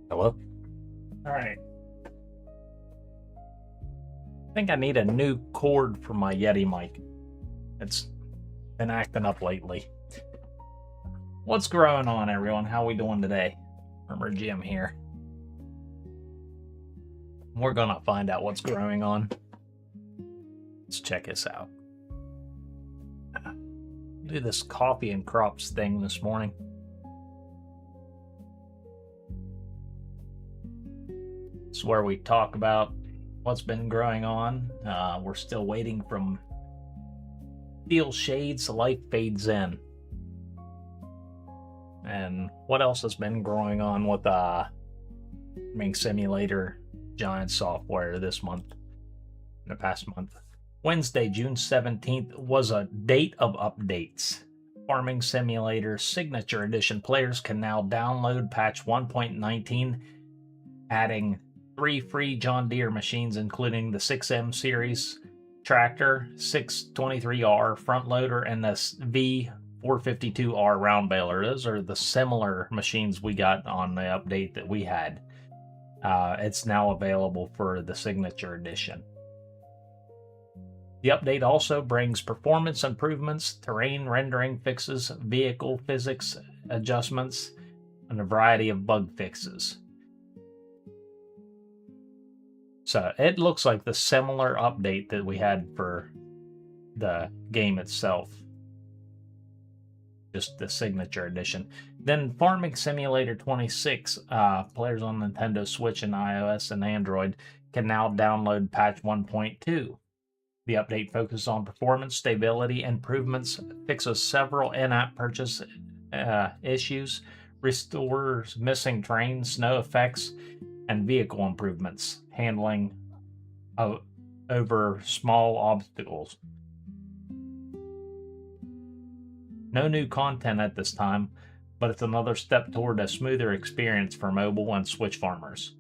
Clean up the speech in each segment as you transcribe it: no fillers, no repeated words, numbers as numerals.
Hello? Alright. I think I need a new cord for my Yeti mic. It's been acting up lately. What's growing on, everyone? How we doing today? Remember Jim here. We're gonna find out what's growing on. Let's check this out. Do this coffee and crops thing this morning. This is where we talk about what's been growing on. We're still waiting from steel shades, life fades in. And what else has been growing on with Farming Simulator Giant software this month, in the past month? Wednesday, June 17th was a date of updates. Farming Simulator Signature Edition players can now download patch 1.19, adding 3 free John Deere machines, including the 6M series tractor, 623R front loader, and the V452R round baler. Those are the similar machines we got on the update that we had. It's now available for the Signature Edition. The update also brings performance improvements, terrain rendering fixes, vehicle physics adjustments, and a variety of bug fixes. So it looks like the similar update that we had for the game itself. Just the Signature Edition. Then Farming Simulator 26, players on Nintendo Switch and iOS and Android can now download patch 1.2. The update focuses on performance, stability, improvements, fixes several in-app purchase issues, restores missing terrain, snow effects, and vehicle improvements, handling over small obstacles. No new content at this time, but it's another step toward a smoother experience for mobile and Switch farmers.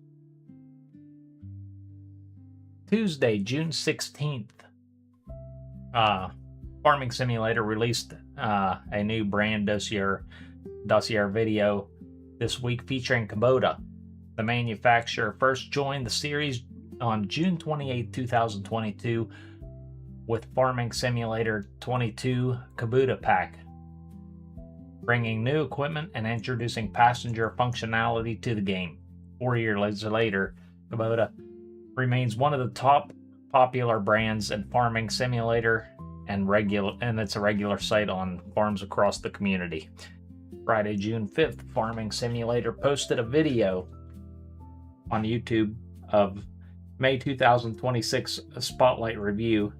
Tuesday, June 16th, Farming Simulator released a new brand dossier video this week featuring Kubota. The manufacturer first joined the series on June 28, 2022 with Farming Simulator 22 Kubota Pack, bringing new equipment and introducing passenger functionality to the game. 4 years later, Kubota remains one of the top popular brands in Farming Simulator and it's a regular sight on farms across the community. Friday, June 5th, Farming Simulator posted a video on YouTube of May 2026 Spotlight Review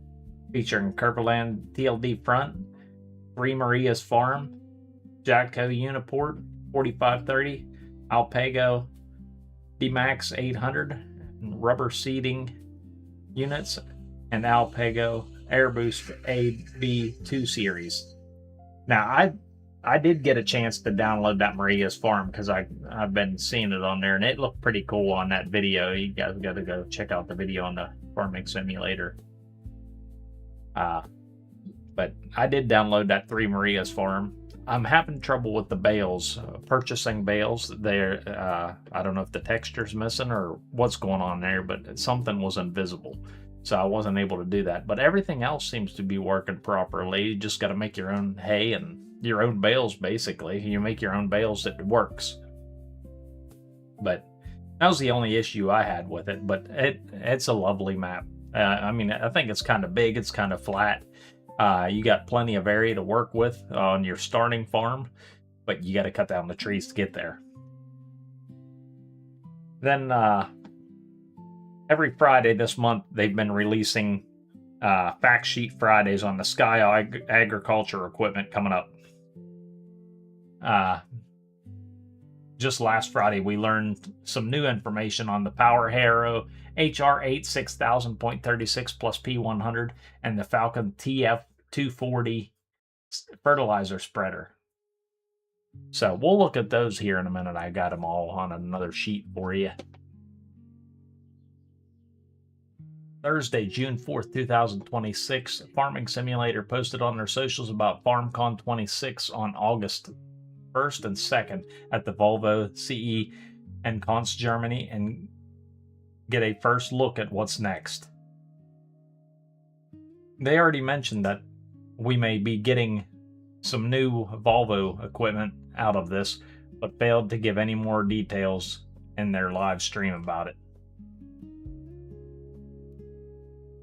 featuring Carpathian TLD Front, Three Marias Farm, Jatco Uniport 4530, Alpago D-Max 800, rubber seating units, and Alpago Airboost AB2 series. Now, I did get a chance to download that Maria's Farm because I've been seeing it on there, and it looked pretty cool on that video. You guys got to go check out the video on the Farming Simulator. But I did download that Three Maria's Farm. I'm having trouble with the bales, purchasing bales. They're, I don't know if the texture's missing or what's going on there, but something was invisible. So I wasn't able to do that. But everything else seems to be working properly. You just got to make your own hay and your own bales, basically. You make your own bales, it works. But that was the only issue I had with it. But it's a lovely map. I mean, I think it's kind of big. It's kind of flat. You got plenty of area to work with on your starting farm, but you got to cut down the trees to get there. Then every Friday this month, they've been releasing fact sheet Fridays on the Sky Agriculture equipment coming up. Just last Friday, we learned some new information on the Power Harrow HR8 6000.36 plus P100 and the Falcon TF240 fertilizer spreader. So we'll look at those here in a minute. I got them all on another sheet for you. Thursday, June 4th, 2026, Farming Simulator posted on their socials about FarmCon 26 on August 1st and 2nd at the Volvo CE and Cons Germany and get a first look at what's next. They already mentioned that we may be getting some new Volvo equipment out of this, but failed to give any more details in their live stream about it.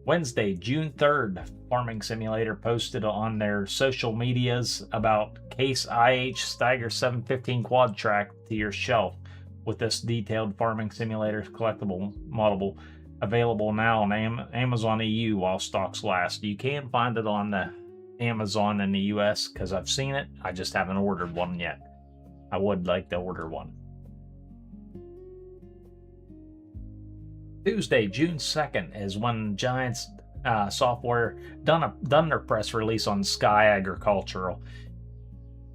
Wednesday, June 3rd, Farming Simulator posted on their social medias about Case IH Steiger 715 Quad Track to your shelf, with this detailed Farming Simulator collectible model available now on Amazon EU while stocks last. You can find it on the Amazon in the US because I've seen it. I just haven't ordered one yet. I would like to order one. Tuesday, June 2nd is when Giants Software done their press release on Sky Agricultural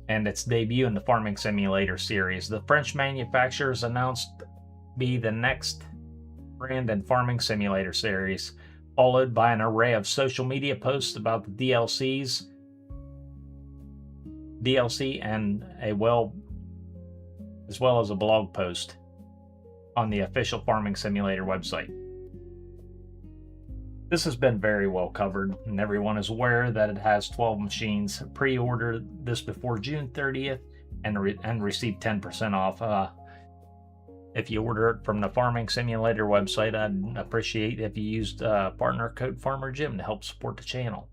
and its debut in the Farming Simulator series. The French manufacturers announced be the next brand in Farming Simulator series, followed by an array of social media posts about the DLC and as well as a blog post on the official Farming Simulator website. This has been very well covered, and everyone is aware that it has 12 machines. Pre-order this before June 30th and receive 10% off. If you order it from the Farming Simulator website, I'd appreciate if you used partner code FarmerJim to help support the channel.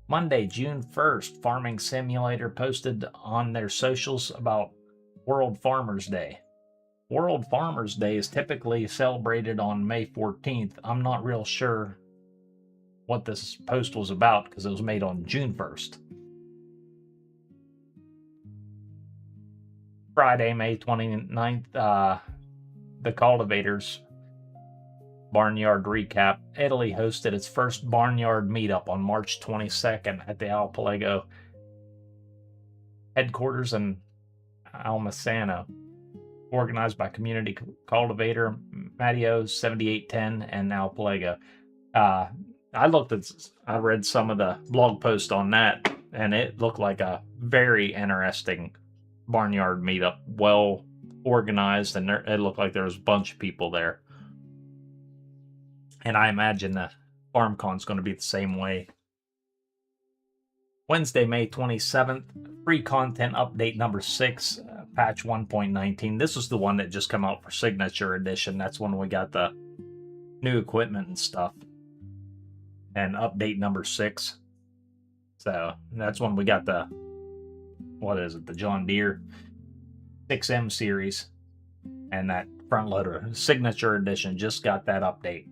Monday, June 1st, Farming Simulator posted on their socials about World Farmers Day. World Farmers Day is typically celebrated on May 14th. I'm not real sure what this post was about because it was made on June 1st. Friday, May 29th, the Cultivators Barnyard Recap. Italy hosted its first barnyard meetup on March 22nd at the Alfalfa headquarters in Almazano, organized by community cultivator Matteo 7810 and Alfalfa. I read some of the blog posts on that, and it looked like a very interesting barnyard meetup, well organized, and it looked like there was a bunch of people there. And I imagine the FarmCon's going to be the same way. Wednesday, May 27th, free content update number 6, patch 1.19. This is the one that just came out for Signature Edition. That's when we got the new equipment and stuff. And update number 6. So that's when we got the John Deere 6M series. And that front loader Signature Edition just got that update.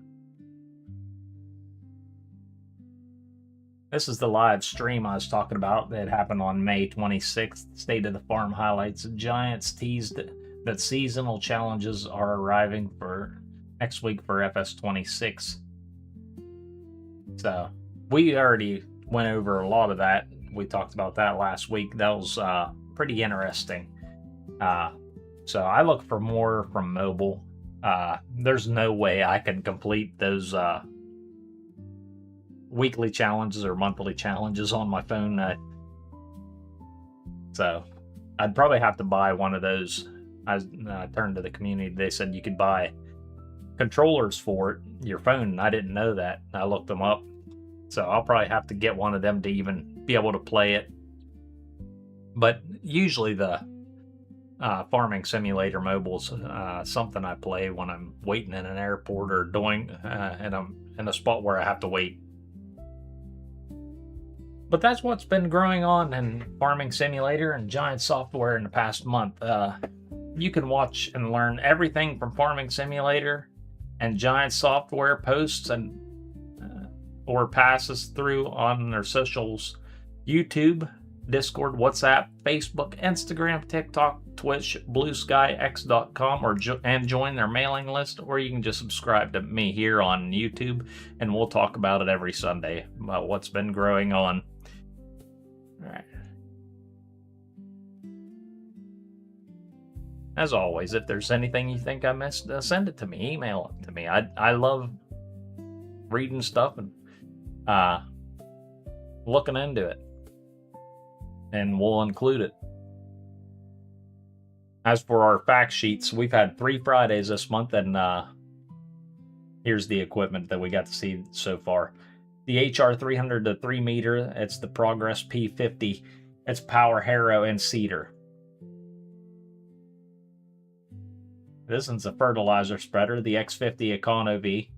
This is the live stream I was talking about that happened on May 26th. State of the Farm highlights. Giants teased that seasonal challenges are arriving for next week for FS26. So we already went over a lot of that. We talked about that last week. That was pretty interesting. So I look for more from mobile. There's no way I can complete those weekly challenges or monthly challenges on my phone. So I'd probably have to buy one of those. I turned to the community. They said you could buy controllers for it, your phone, and I didn't know that. I looked them up. So I'll probably have to get one of them to even be able to play it. But usually the Farming Simulator mobile's something I play when I'm waiting in an airport or doing and I'm in a spot where I have to wait. But that's what's been growing on in Farming Simulator and Giant Software in the past month. You can watch and learn everything from Farming Simulator and Giant Software posts and or passes through on their socials: YouTube, Discord, WhatsApp, Facebook, Instagram, TikTok, Twitch, Blue Sky, X.com, and join their mailing list, or you can just subscribe to me here on YouTube, and we'll talk about it every Sunday about what's been growing on. All right. As always, if there's anything you think I missed, send it to me, email it to me. I love reading stuff and looking into it, and we'll include it. As for our fact sheets, we've had 3 Fridays this month, and here's the equipment that we got to see so far. The HR 300 to 3 meter, it's the Progress P50. It's power harrow and seeder. This one's a fertilizer spreader, the X50 Econo V.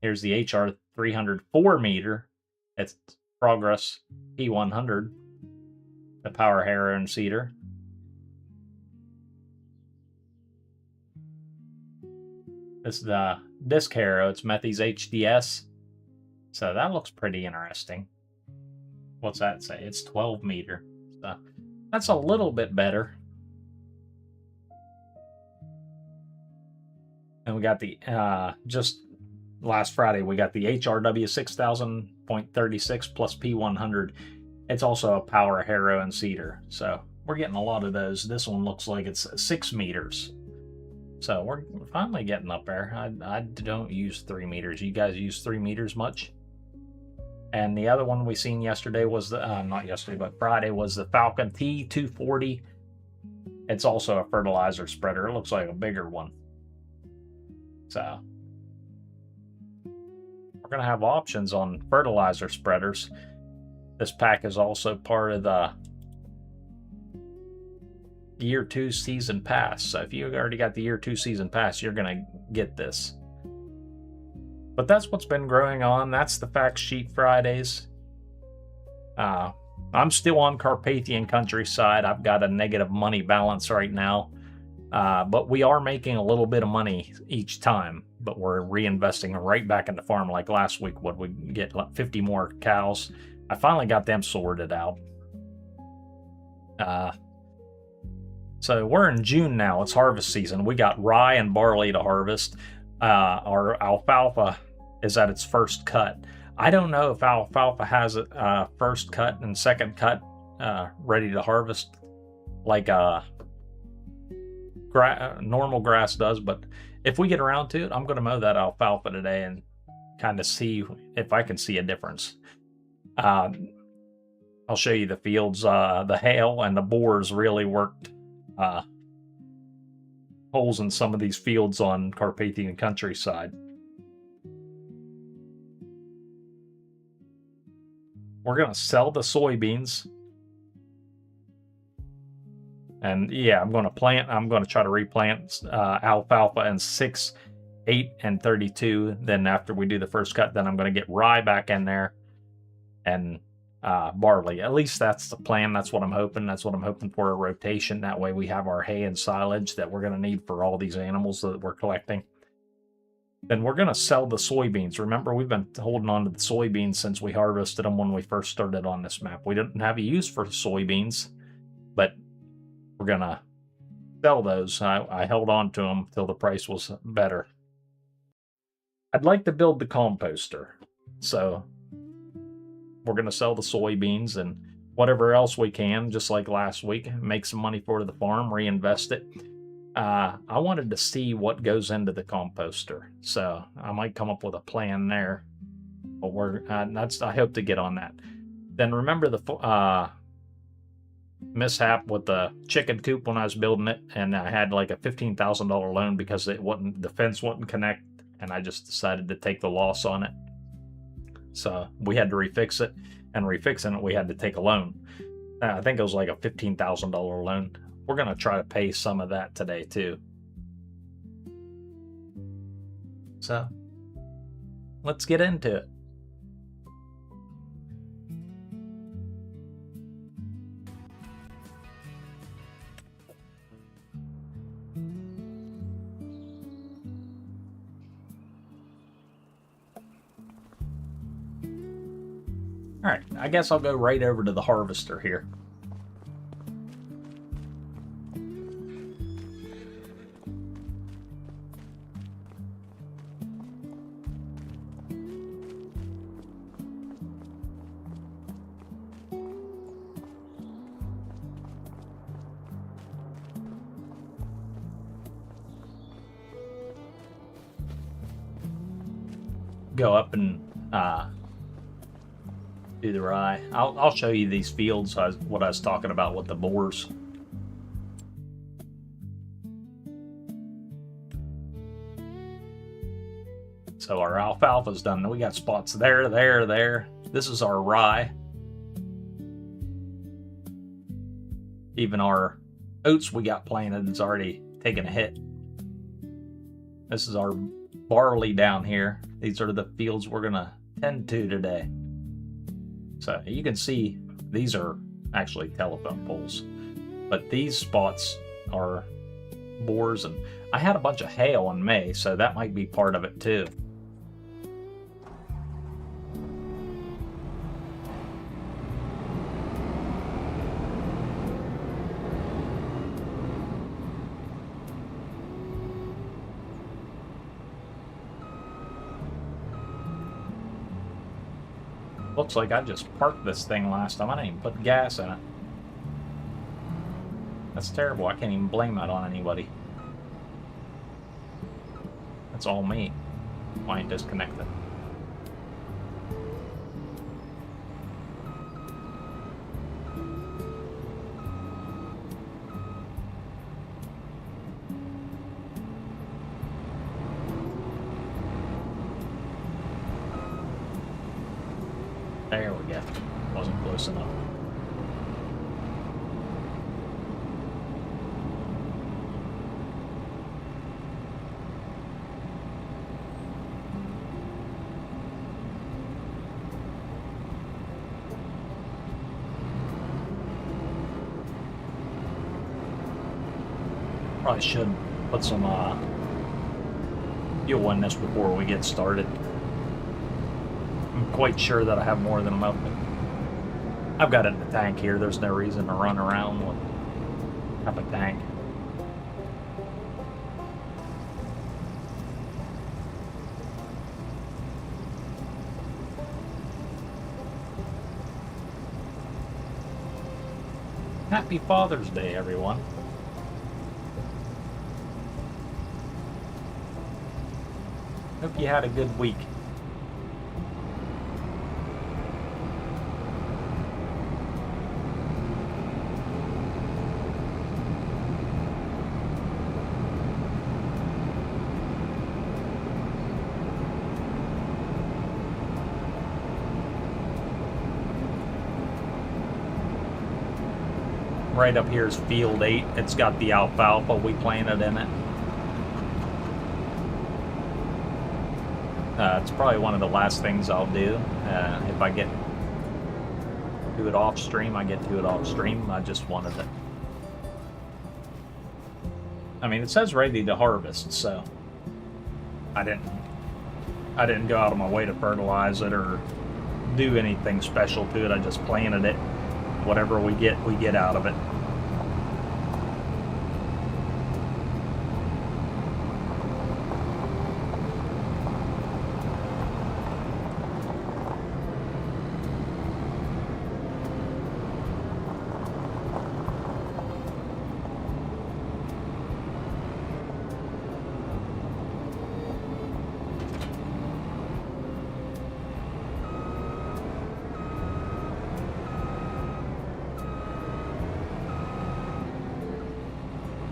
Here's the HR 300 4 meter. It's Progress P100, the power harrow and seeder. This is the disc harrow. It's Methy's HDS. So that looks pretty interesting. What's that say? It's 12 meter. So that's a little bit better. And we got the, just last Friday, we got the HRW 6000.36 plus P100. It's also a power harrow and seeder. So we're getting a lot of those. This one looks like it's 6 meters. So we're finally getting up there. I don't use 3 meters. You guys use 3 meters much? And the other one we seen yesterday was the, not yesterday, but Friday, was the Falcon T240. It's also a fertilizer spreader. It looks like a bigger one. So we're going to have options on fertilizer spreaders. This pack is also part of the Year 2 Season Pass. So if you already got the Year 2 Season Pass, you're going to get this. But that's what's been growing on. That's the Fact Sheet Fridays. I'm still on Carpathian Countryside. I've got a negative money balance right now. But we are making a little bit of money each time. But we're reinvesting right back in the farm. Like last week, what we get, like 50 more cows. I finally got them sorted out. So we're in June now. It's harvest season. We got rye and barley to harvest. Our alfalfa is at its first cut. I don't know if alfalfa has a first cut and second cut ready to harvest like normal grass does, but if we get around to it, I'm going to mow that alfalfa today and kind of see if I can see a difference. I'll show you the fields. The hail and the boars really worked holes in some of these fields on Carpathian Countryside. We're going to sell the soybeans. And yeah, I'm going to try to replant alfalfa in 6, 8, and 32. Then after we do the first cut, then I'm going to get rye back in there and barley. At least that's the plan. That's what I'm hoping. That's what I'm hoping for, a rotation. That way we have our hay and silage that we're going to need for all these animals that we're collecting. Then we're going to sell the soybeans. Remember, we've been holding on to the soybeans since we harvested them when we first started on this map. We didn't have a use for soybeans, but we're going to sell those. I held on to them till the price was better. I'd like to build the composter. So we're going to sell the soybeans and whatever else we can, just like last week, make some money for the farm, reinvest it. I wanted to see what goes into the composter, so I might come up with a plan there. But I hope to get on that. Then remember the mishap with the chicken coop when I was building it, and I had like a $15,000 loan because the fence wouldn't connect, and I just decided to take the loss on it. So we had to refix it, and refixing it, we had to take a loan. I think it was like a $15,000 loan. We're going to try to pay some of that today, too. So, let's get into it. All right, I guess I'll go right over to the harvester here. Go up and do the rye. I'll show you these fields, what I was talking about with the boars. So our alfalfa's done. We got spots there, there, there. This is our rye. Even our oats we got planted is already taking a hit. This is our barley down here. These are the fields we're gonna tend to today. So you can see these are actually telephone poles, but these spots are boars, and I had a bunch of hail in May, so that might be part of it too. Looks like I just parked this thing last time. I didn't even put gas in it. That's terrible. I can't even blame that on anybody. That's all me. Why ain't disconnected? There we go. Wasn't close enough. Probably should put some fuel in this before we get started. I'm quite sure that I have more than enough. I've got it in the tank here. There's no reason to run around with half a tank. Happy Father's Day, everyone. Hope you had a good week. Right up here is field 8. It's got the alfalfa we planted in it. It's probably one of the last things I'll do. If I get to it off stream, I get to it off stream. I just wanted it. I mean, it says ready to harvest, so I didn't go out of my way to fertilize it or do anything special to it. I just planted it. Whatever we get out of it.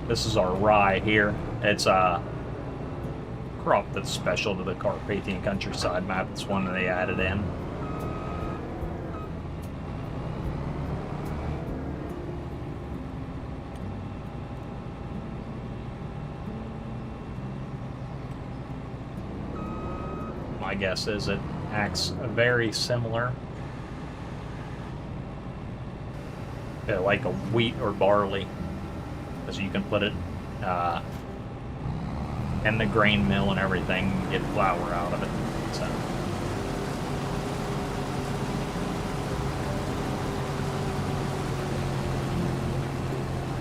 This is our rye here. It's a crop that's special to the Carpathian Countryside map. It's one that they added in. My guess is it acts very similar to like a wheat or barley. So you can put it in the grain mill and everything, and get flour out of it. So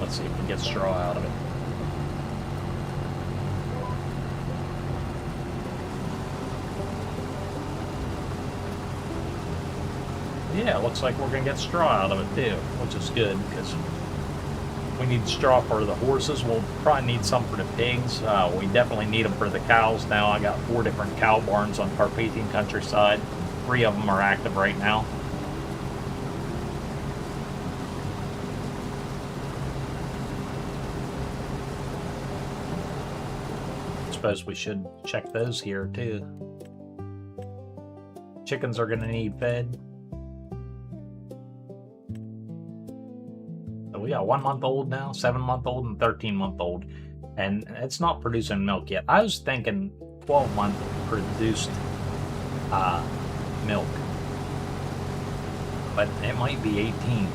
let's see if we get straw out of it. Yeah, it looks like we're gonna get straw out of it too, which is good because we need straw for the horses. We'll probably need some for the pigs. We definitely need them for the cows now. I got 4 different cow barns on Carpathian Countryside. 3 of them are active right now. suppose we should check those here too. Chickens are gonna need fed. So we got 1 month old now, 7-month old, and 13-month old. And it's not producing milk yet. I was thinking 12-month produced milk. But it might be 18.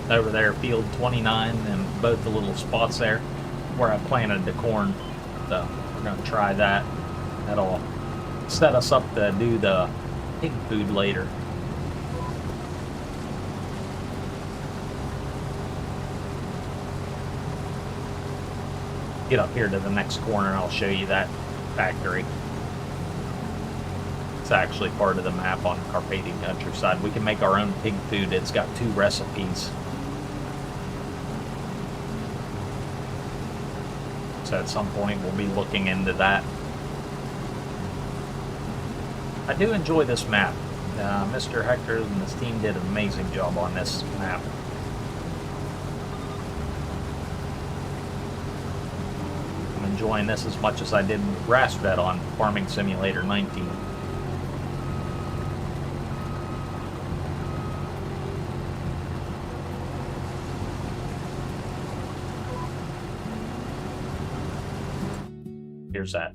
Over there, field 29, and both the little spots there where I planted the corn. So we're going to try that. That'll set us up to do the pig food later. Get up here to the next corner, I'll show you that factory. It's actually part of the map on Carpathian Countryside. We can make our own pig food. It's got 2 recipes. So at some point we'll be looking into that. I do enjoy this map. Mr. Hector and his team did an amazing job on this map. I'm enjoying this as much as I did grass-fed on Farming Simulator 19. Here's that.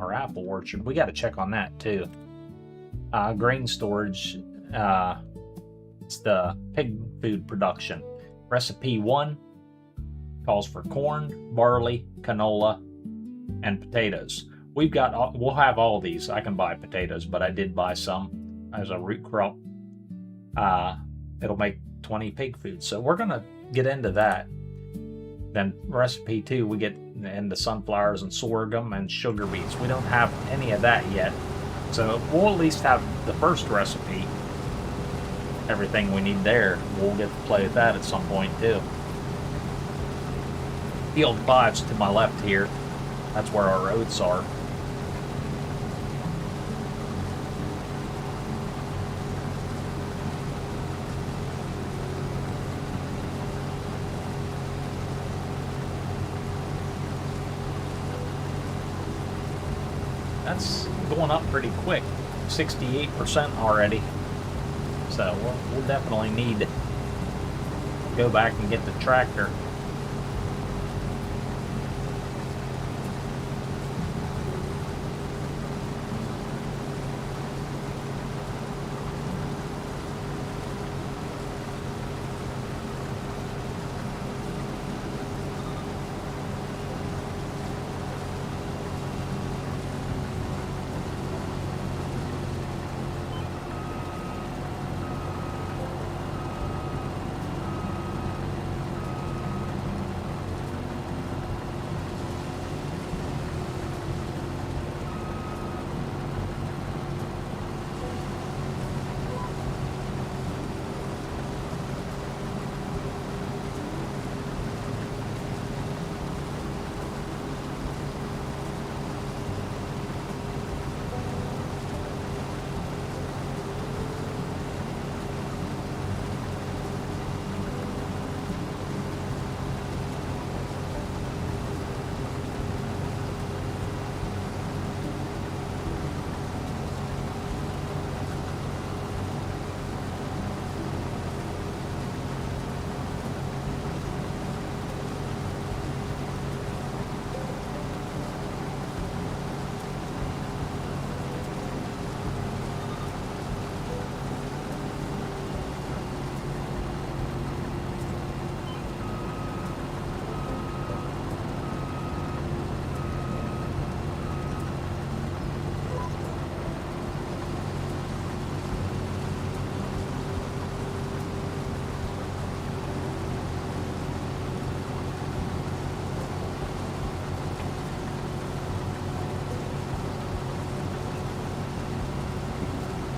Our apple orchard. We got to check on that too. Grain storage. It's the pig food production. Recipe 1 calls for corn, barley, canola, and potatoes. We'll have all these. I can buy potatoes, but I did buy some as a root crop. It'll make 20 pig food. So we're gonna get into that. Then recipe 2, we get into sunflowers and sorghum and sugar beets. We don't have any of that yet. So we'll at least have the first recipe. Everything we need there. We'll get to play with that at some point too. Field 5's to my left here. That's where our oats are. That's going up pretty quick, 68% already. So we'll definitely need to go back and get the tractor.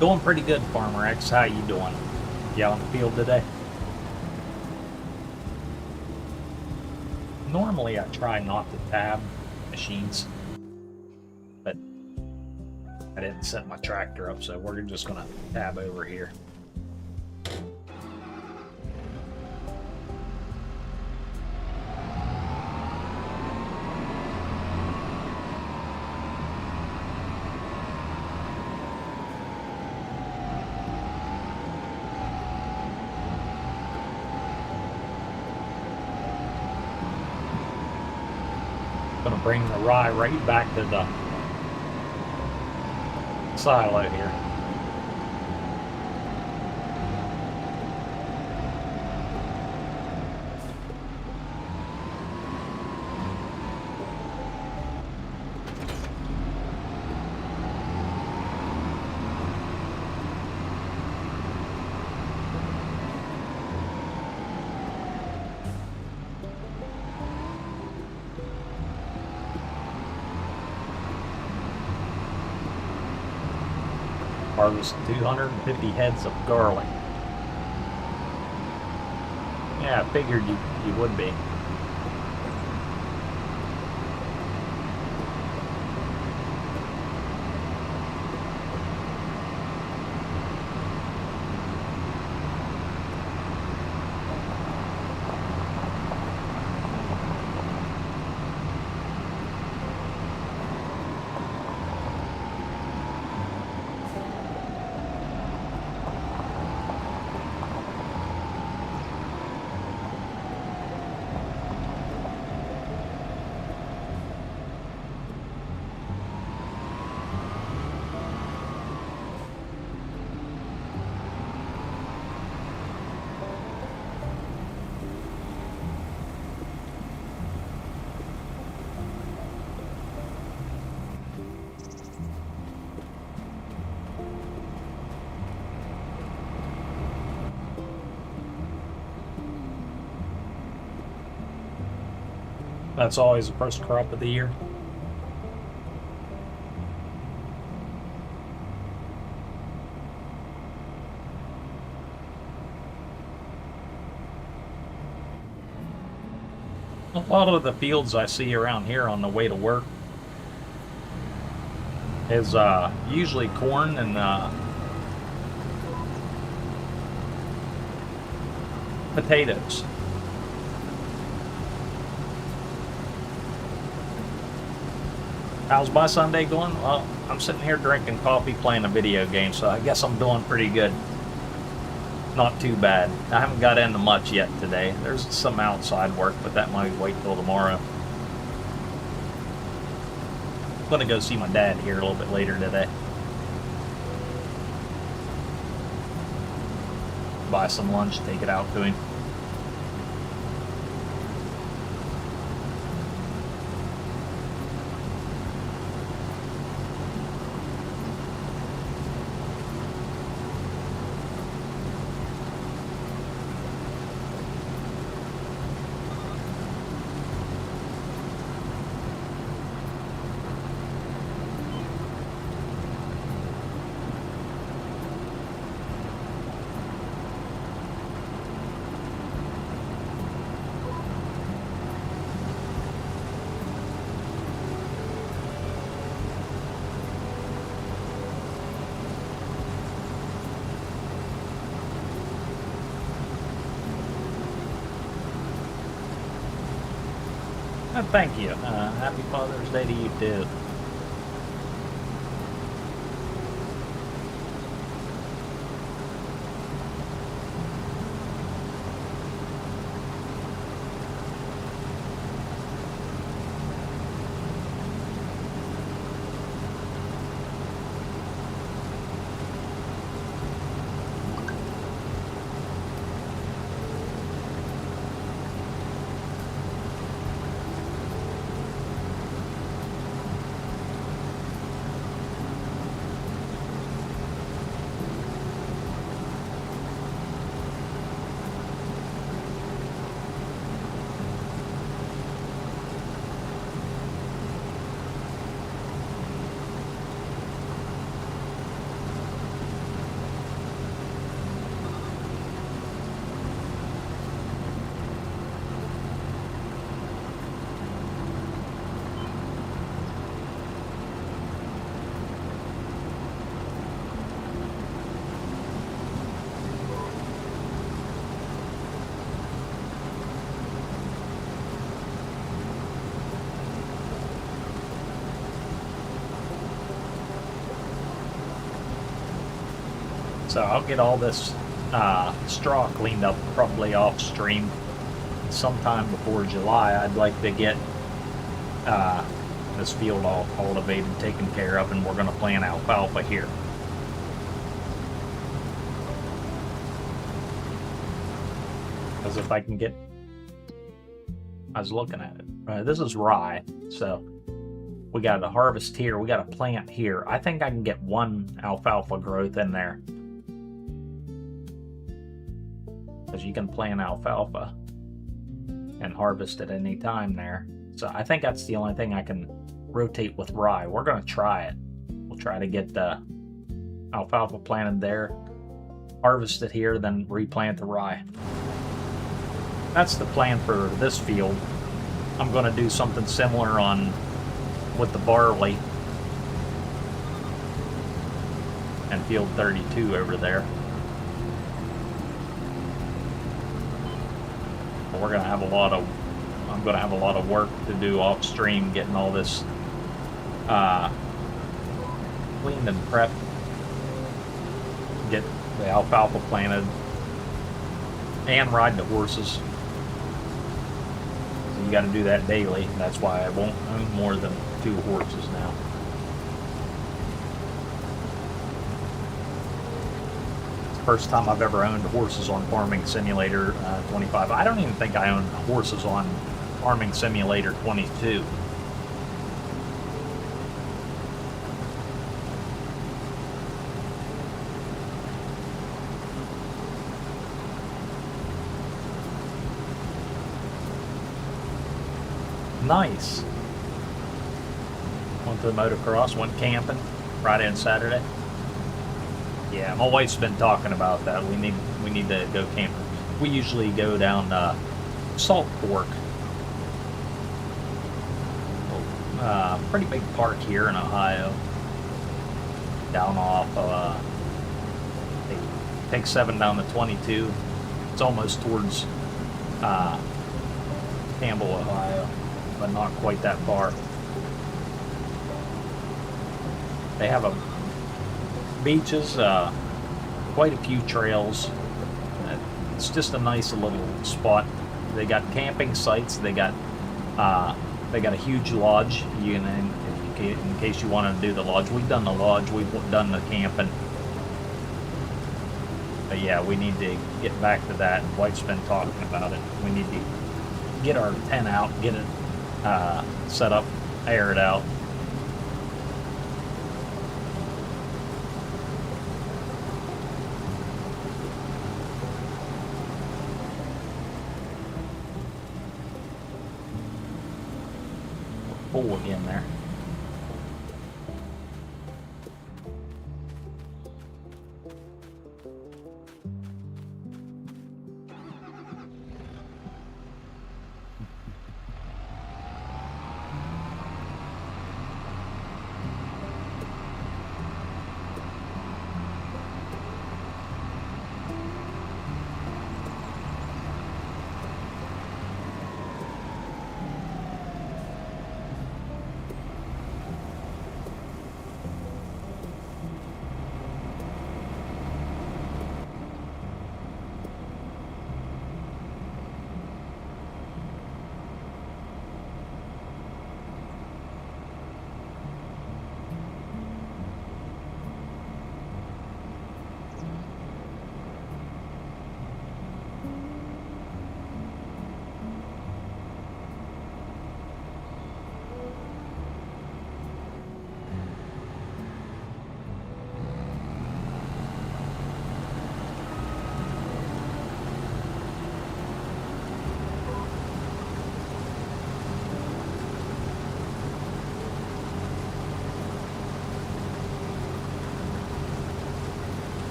Doing pretty good, Farmer X. How you doing? You out in the field today? Normally I try not to tab machines, but I didn't set my tractor up, so we're just gonna tab over here. Gonna bring the rye right back to the silo here. Harvest 250 heads of garlic. Yeah, I figured you would be. That's always the first crop of the year. A lot of the fields I see around here on the way to work is usually corn and potatoes. How's my Sunday going? Well, I'm sitting here drinking coffee, playing a video game, so I guess I'm doing pretty good. Not too bad. I haven't got into much yet today. There's some outside work, but that might wait till tomorrow. I'm gonna go see my dad here a little bit later today. Buy some lunch, take it out to him. Thank you. Happy Father's Day to you too. So I'll get all this straw cleaned up probably off stream sometime before July. I'd like to get this field all cultivated, taken care of, and we're going to plant alfalfa here. Because if I can get... I was looking at it. This is rye, so we got to harvest here. We got to plant here. I think I can get one alfalfa growth in there. Because you can plant alfalfa and harvest at any time there. So I think that's the only thing I can rotate with rye. We're going to try it. We'll try to get the alfalfa planted there, harvest it here, then replant the rye. That's the plan for this field. I'm going to do something similar on with the barley and field 32 over there. We're going to have a lot of, I'm going to have a lot of work to do off stream, getting all this cleaned and prepped, get the alfalfa planted, and ride the horses. So you got to do that daily. That's why I won't own more than 2 horses now. It's the first time I've ever owned horses on Farming Simulator 25. I don't even think I own horses on Farming Simulator 22. Nice. Went to the motocross, went camping Friday and Saturday. Yeah, my wife's been talking about that. We need to go camping. We usually go down Salt Fork. Pretty big park here in Ohio. Down off take 7 down to 22. It's almost towards Campbell, Ohio, but not quite that far. They have beaches, quite a few trails. It's just a nice little spot. They got camping sites. They got a huge lodge. In case you want to do the lodge, we've done the lodge. We've done the camping. But yeah, we need to get back to that. Wife's been talking about it. We need to get our tent out, get it set up, air it out. Full again there.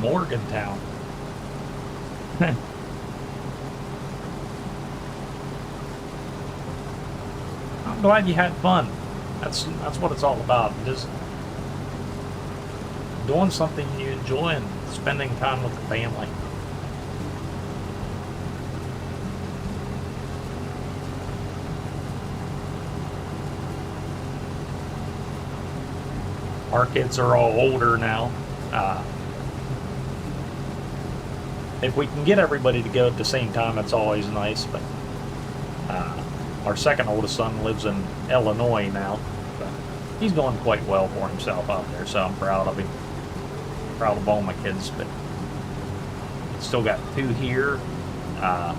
Morgantown. I'm glad you had fun. That's what it's all about. Just doing something you enjoy and spending time with the family. Our kids are all older now. If we can get everybody to go at the same time, it's always nice. But our second oldest son lives in Illinois now. But he's going quite well for himself out there, so I'm proud of him. Proud of all my kids, but still got two here. And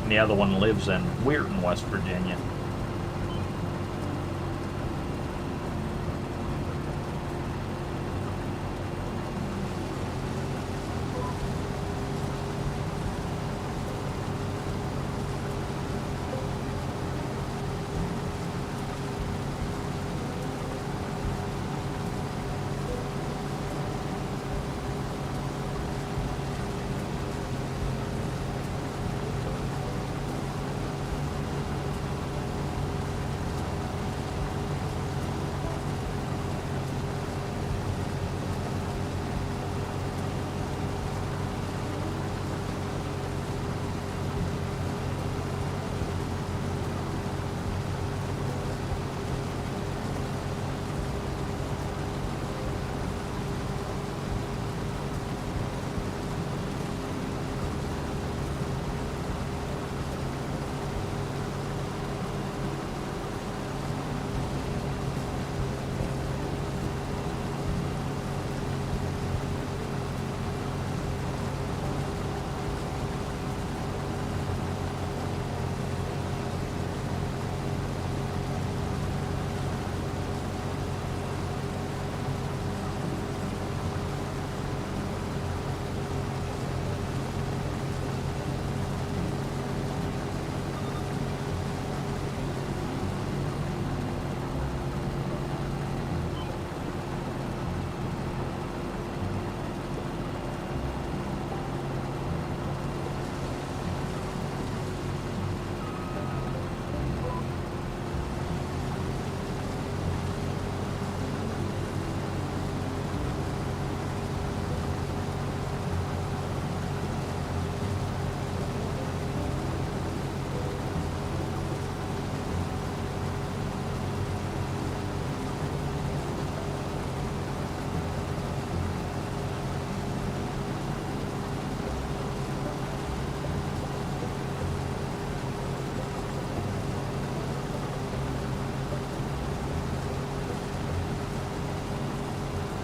the other one lives in Weirton, West Virginia.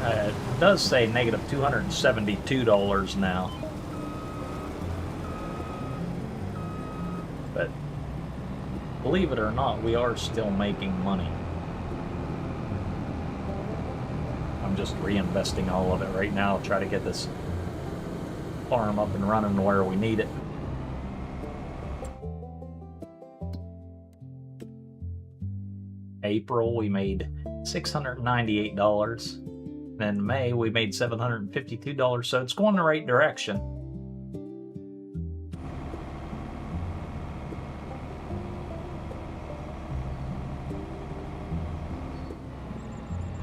It does say negative $272 now. But believe it or not, we are still making money. I'm just reinvesting all of it right now to try to get this farm up and running where we need it. April, we made $698. In May, we made $752, so it's going the right direction.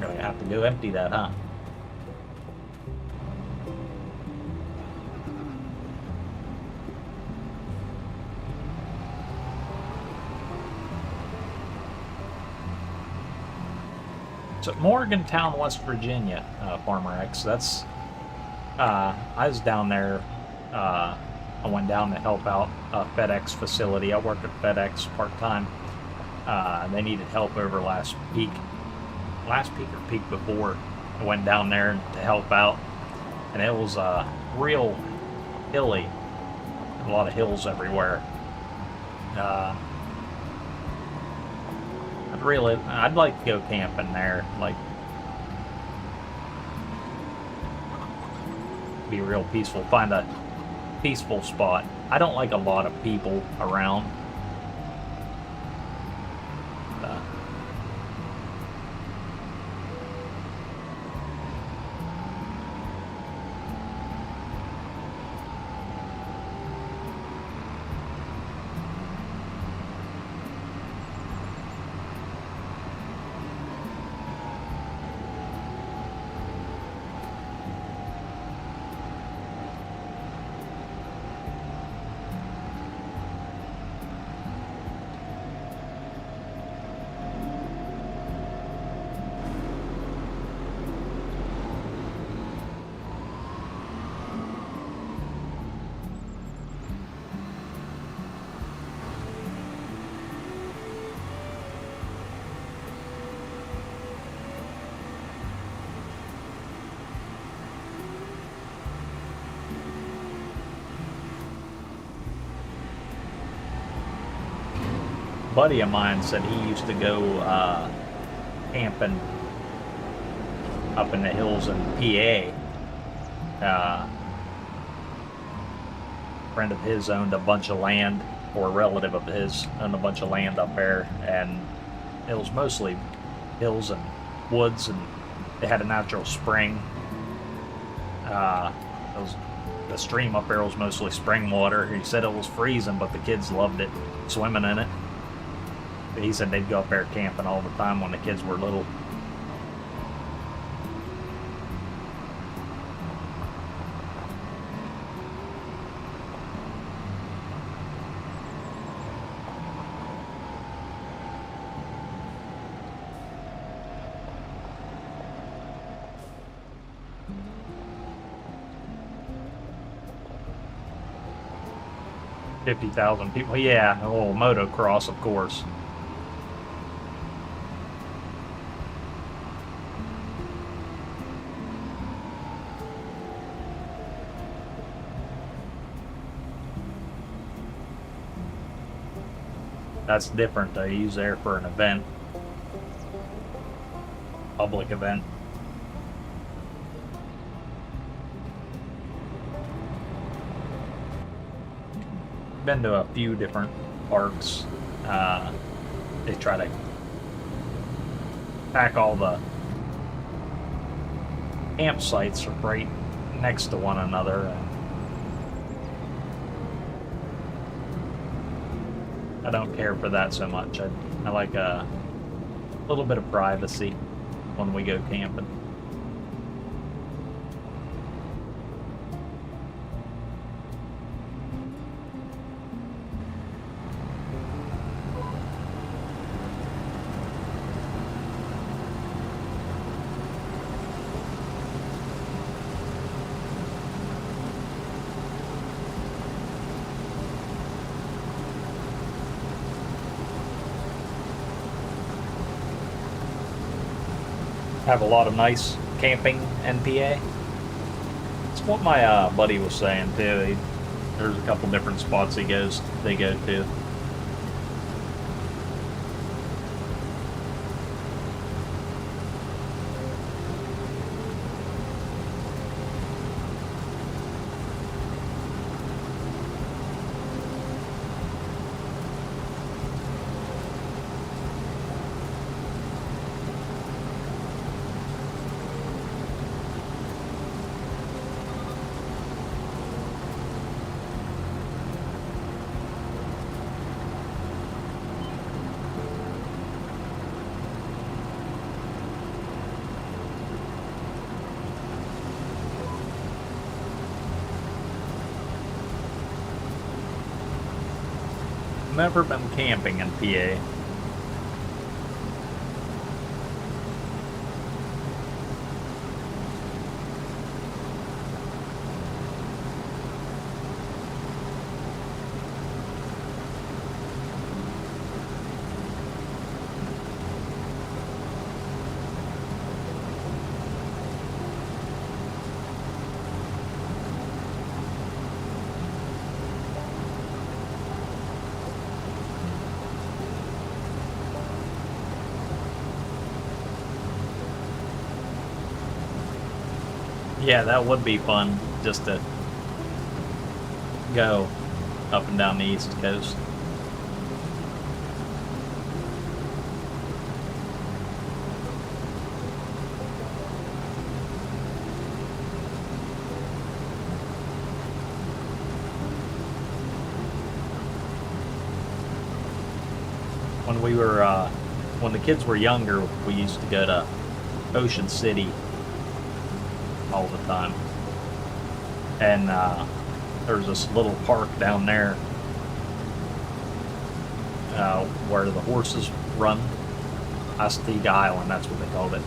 Gonna have to go empty that, huh? So Morgantown, West Virginia, Farmer X. That's I was down there. I went down to help out a FedEx facility. I work at FedEx part-time. They needed help over last peak or peak before. I went down there to help out, and it was real hilly. A lot of hills everywhere. I'd like to go camping there, like be real peaceful, find a peaceful spot. I don't like a lot of people around. buddy of mine said he used to go camping up in the hills in PA. A friend of his owned a bunch of land, or a relative of his owned a bunch of land up there, and it was mostly hills and woods, and they had a natural spring. The stream up there was mostly spring water. He said it was freezing, but the kids loved it, swimming in it. But he said they'd go up there camping all the time when the kids were little. $50,000 people. Yeah, a little motocross, of course. That's different. They use there for an event, public event. Been to a few different parks. They try to pack all the campsites right next to one another. I don't care for that so much. I like a little bit of privacy when we go camping. Have a lot of nice camping in PA. It's what my buddy was saying too. There's a couple different spots they go to. Never been camping in PA. Yeah, that would be fun, just to go up and down the East Coast. When the kids were younger, we used to go to Ocean City all the time, and there's this little park down there where the horses run. Astig Island, that's what they called it.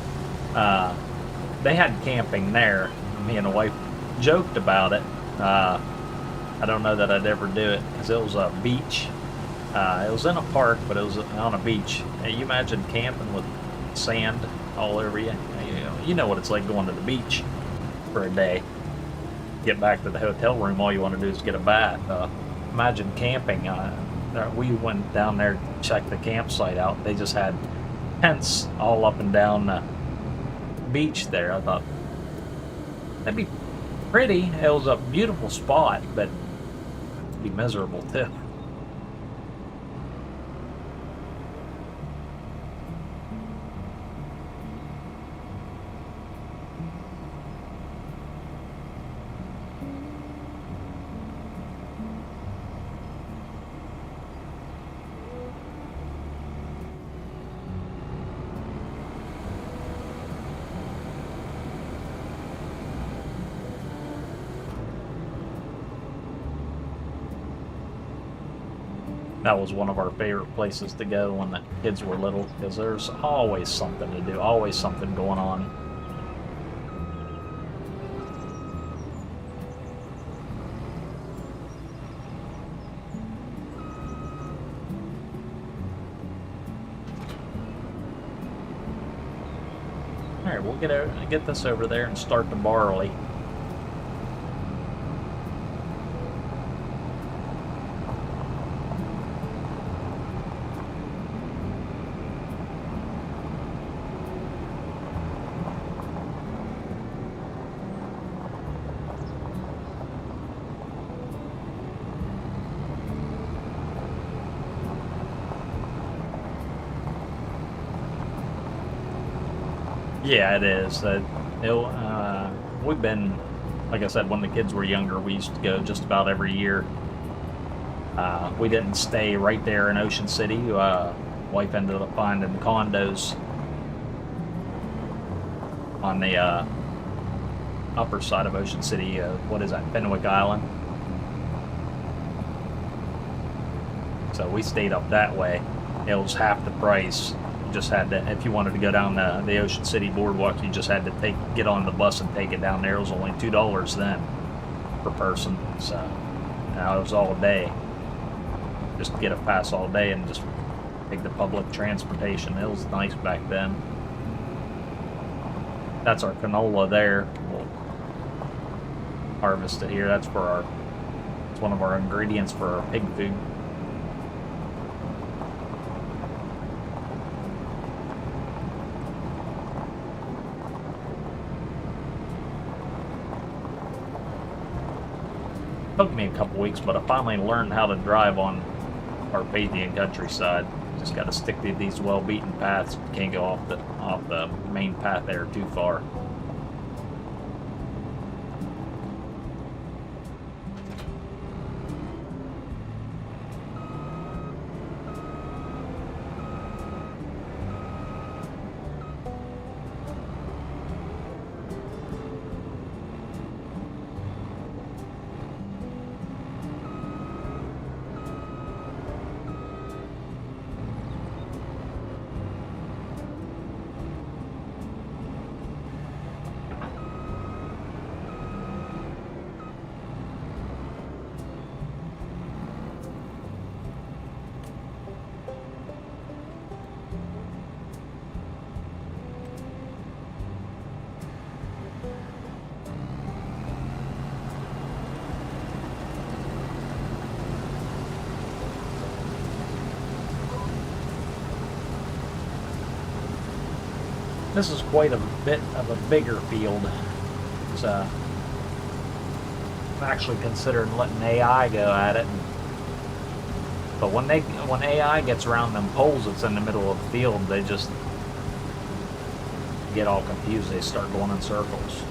They had camping there. Me and the wife joked about it. I don't know that I'd ever do it because it was a beach. It was in a park, but it was on a beach. You imagine camping with sand all over you. You know what it's like going to the beach for a day. Get back to the hotel room, all you want to do is get a bath. Imagine camping We went down there to check the campsite out. They just had tents all up and down the beach there. I thought that'd be pretty. It was a beautiful spot, but it'd be miserable too. That was one of our favorite places to go when the kids were little, because there's always something to do, always something going on. All right, we'll get this over there and start the barley. Yeah, it is. We've been, like I said, when the kids were younger, we used to go just about every year. We didn't stay right there in Ocean City. Wife ended up finding condos on the upper side of Ocean City. What is that, Fenwick Island? So we stayed up that way. It was half the price. Just had to, if you wanted to go down the Ocean City boardwalk, you just had to get on the bus and take it down there. It was only $2 then per person. So now it was all day. Just get a pass all day and just take the public transportation. It was nice back then. That's our canola there. We'll harvest it here. It's one of our ingredients for our pig food. Took me a couple weeks, but I finally learned how to drive on Carpathian Countryside. Just got to stick to these well-beaten paths. You can't go off the main path there too far. This is quite a bit of a bigger field. It's, I'm actually considering letting AI go at it. But when AI gets around them poles that's in the middle of the field, they just get all confused. They start going in circles.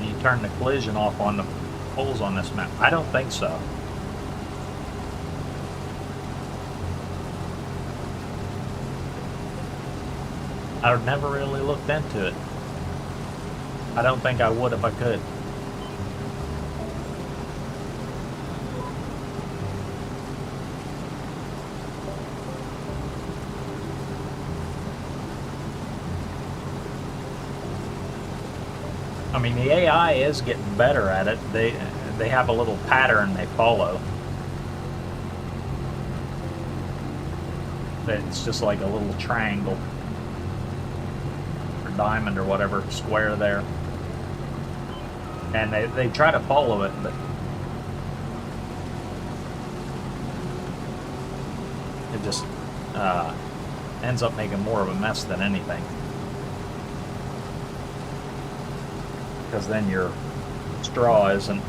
Can you turn the collision off on the poles on this map? I don't think so. I've never really looked into it. I don't think I would if I could. I mean, the AI is getting better at it. They have a little pattern they follow. It's just like a little triangle or diamond or whatever, square there. And they try to follow it, but it just ends up making more of a mess than anything. Because then your straw isn't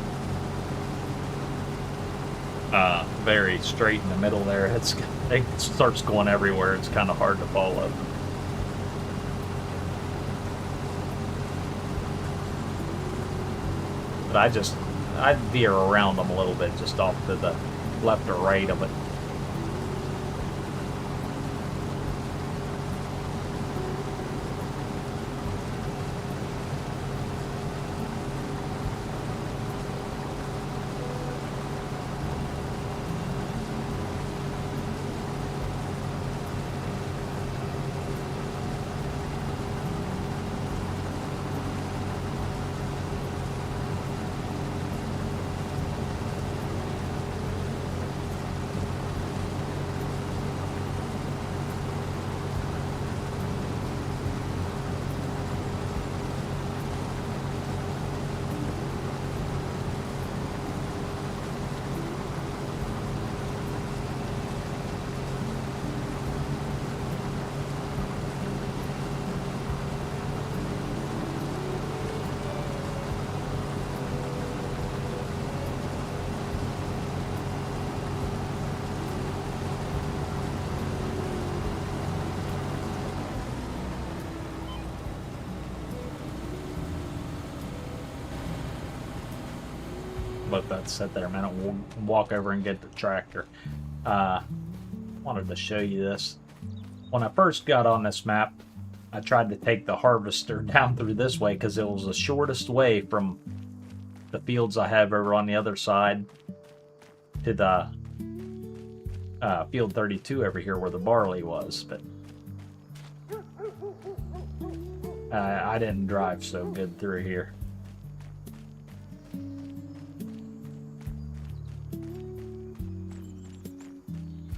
very straight in the middle there. It starts going everywhere. It's kind of hard to follow. But I'd veer around them a little bit, just off to the left or right of it. Let that sit there a minute. We'll walk over and get the tractor. Wanted to show you this. When I first got on this map, I tried to take the harvester down through this way because it was the shortest way from the fields I have over on the other side to the field 32 over here where the barley was. But I didn't drive so good through here.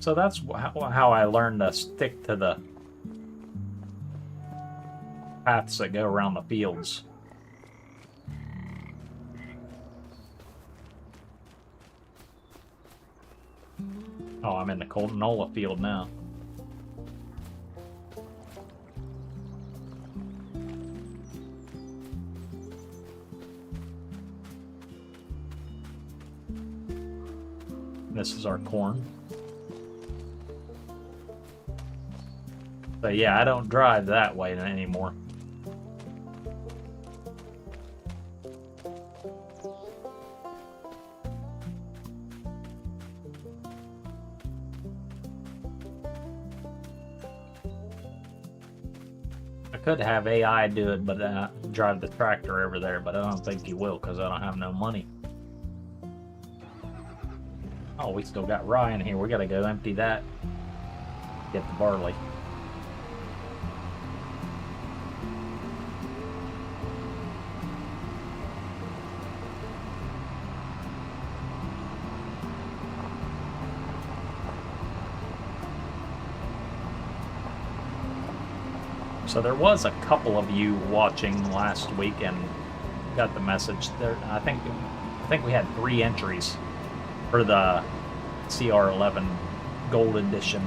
So that's how I learned to stick to the paths that go around the fields. Oh, I'm in the canola field now. This is our corn. But yeah, I don't drive that way anymore. I could have AI do it, but drive the tractor over there, but I don't think he will because I don't have no money. Oh, we still got rye in here. We gotta go empty that. Get the barley. So there was a couple of you watching last week and got the message there. I think we had 3 entries for the CR11 Gold Edition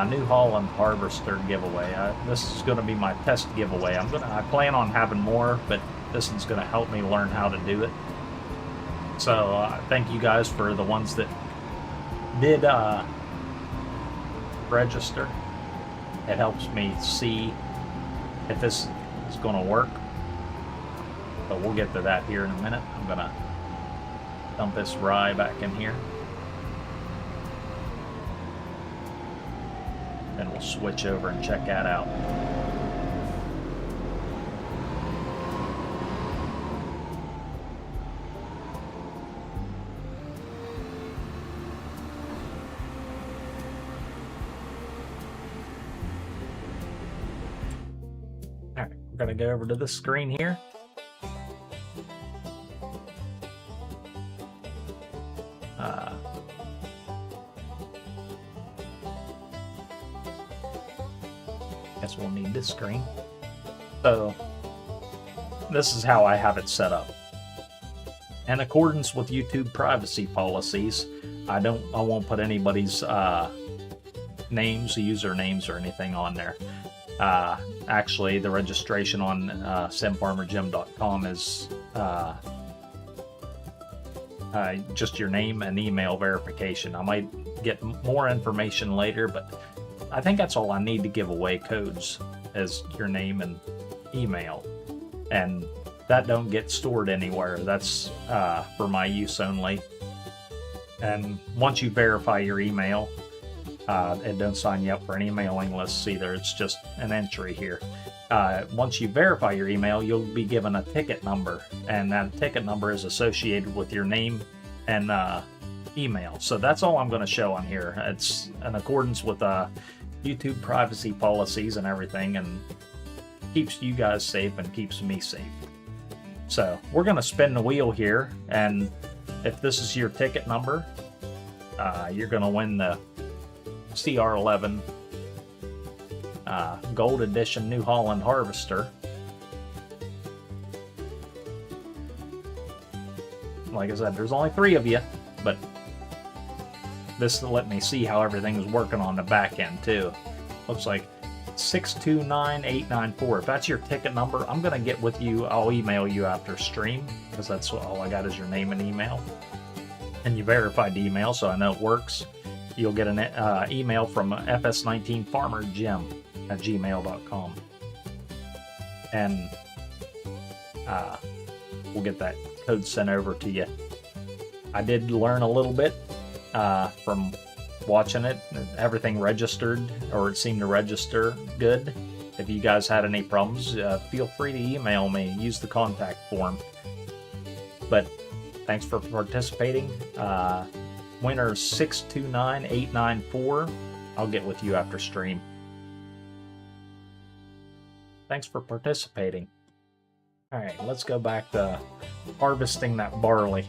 New Holland Harvester giveaway. This is going to be my test giveaway. I plan on having more, but this is going to help me learn how to do it. So thank you guys for the ones that did register. It helps me see if this is going to work. But we'll get to that here in a minute. I'm gonna dump this rye back in here. Then we'll switch over and check that out. Alright, we're gonna go over to this screen here. Guess we'll need this screen. So this is how I have it set up. In accordance with YouTube privacy policies, I won't put anybody's names, usernames, or anything on there. Actually, the registration on simfarmerjim.com is just your name and email verification. I might get more information later, but I think that's all I need to give away codes, is your name and email. And that don't get stored anywhere. That's for my use only. And once you verify your email, it don't sign you up for any mailing lists either. It's just an entry here. Once you verify your email, you'll be given a ticket number, and that ticket number is associated with your name and email. So that's all I'm going to show on here. It's in accordance with YouTube privacy policies and everything, and keeps you guys safe and keeps me safe. So we're going to spin the wheel here, and if this is your ticket number, you're going to win the CR11 Gold Edition New Holland Harvester. Like I said, there's only 3 of you, but this will let me see how everything's working on the back end too. Looks like 629894. If that's your ticket number, I'm gonna get with you. I'll email you after stream, because that's all I got is your name and email. And you verified the email, so I know it works. You'll get an email from fs19farmerjim@gmail.com, and we'll get that code sent over to you. I did learn a little bit from watching it. Everything registered, or it seemed to register good. If you guys had any problems, feel free to email me. Use the contact form. But thanks for participating. Winner 629894. I'll get with you after stream. Thanks for participating. Alright, let's go back to harvesting that barley.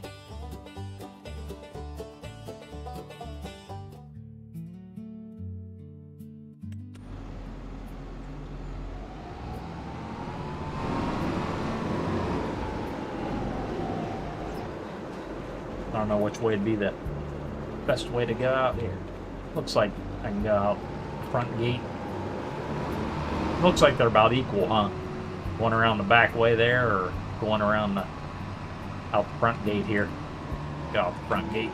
I don't know which way would be the best way to go out here. Looks like I can go out front gate. Looks like they're about equal, huh? Going around the back way there, or going around out the front gate here. Go out the front gate.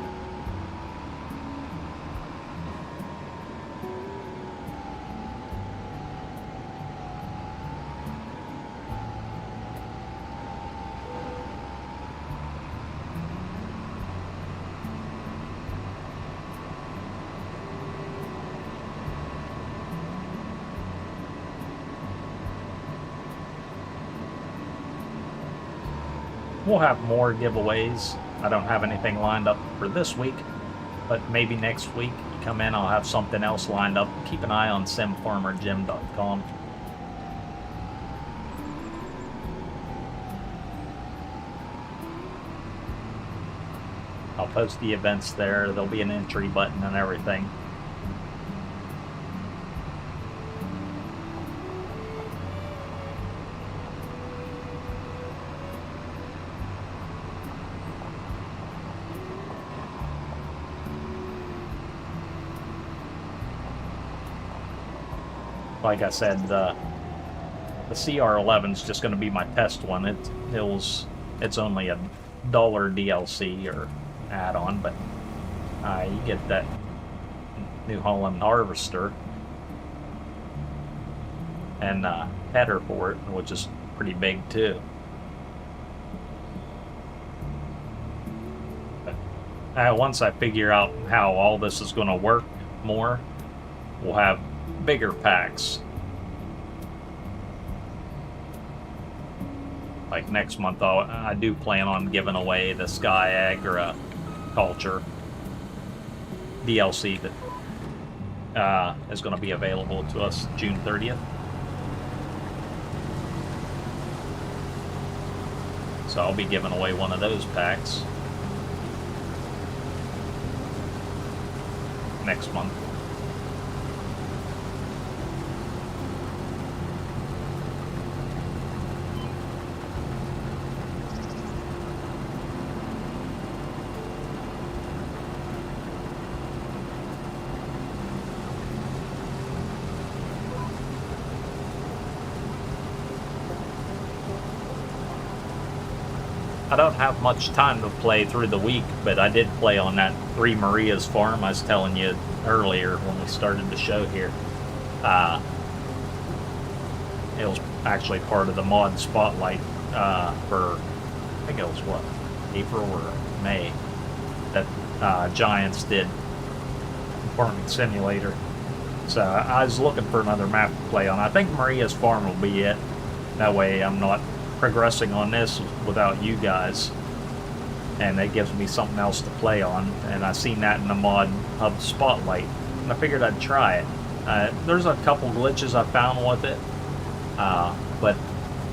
We'll have more giveaways. I don't have anything lined up for this week, but maybe next week you come in, I'll have something else lined up. Keep an eye on simfarmerjim.com. I'll post the events there. There'll be an entry button and everything. Like I said, the CR11 is just going to be my test one. It's only a $1 DLC or add-on, but you get that New Holland Harvester and header for it, which is pretty big too. Once I figure out how all this is going to work more, we'll have bigger packs. Like next month, I do plan on giving away the Sky Agriculture DLC that is going to be available to us June 30th. So I'll be giving away one of those packs next month. I don't have much time to play through the week, but I did play on that Three Marias farm I was telling you earlier when we started the show here. It was actually part of the mod spotlight for, I think it was what, April or May, that Giants did, Farming Simulator. So I was looking for another map to play on. I think Maria's farm will be it. That way I'm not progressing on this without you guys, and it gives me something else to play on. And I seen that in the mod hub spotlight, and I figured I'd try it. There's a couple glitches I found with it, but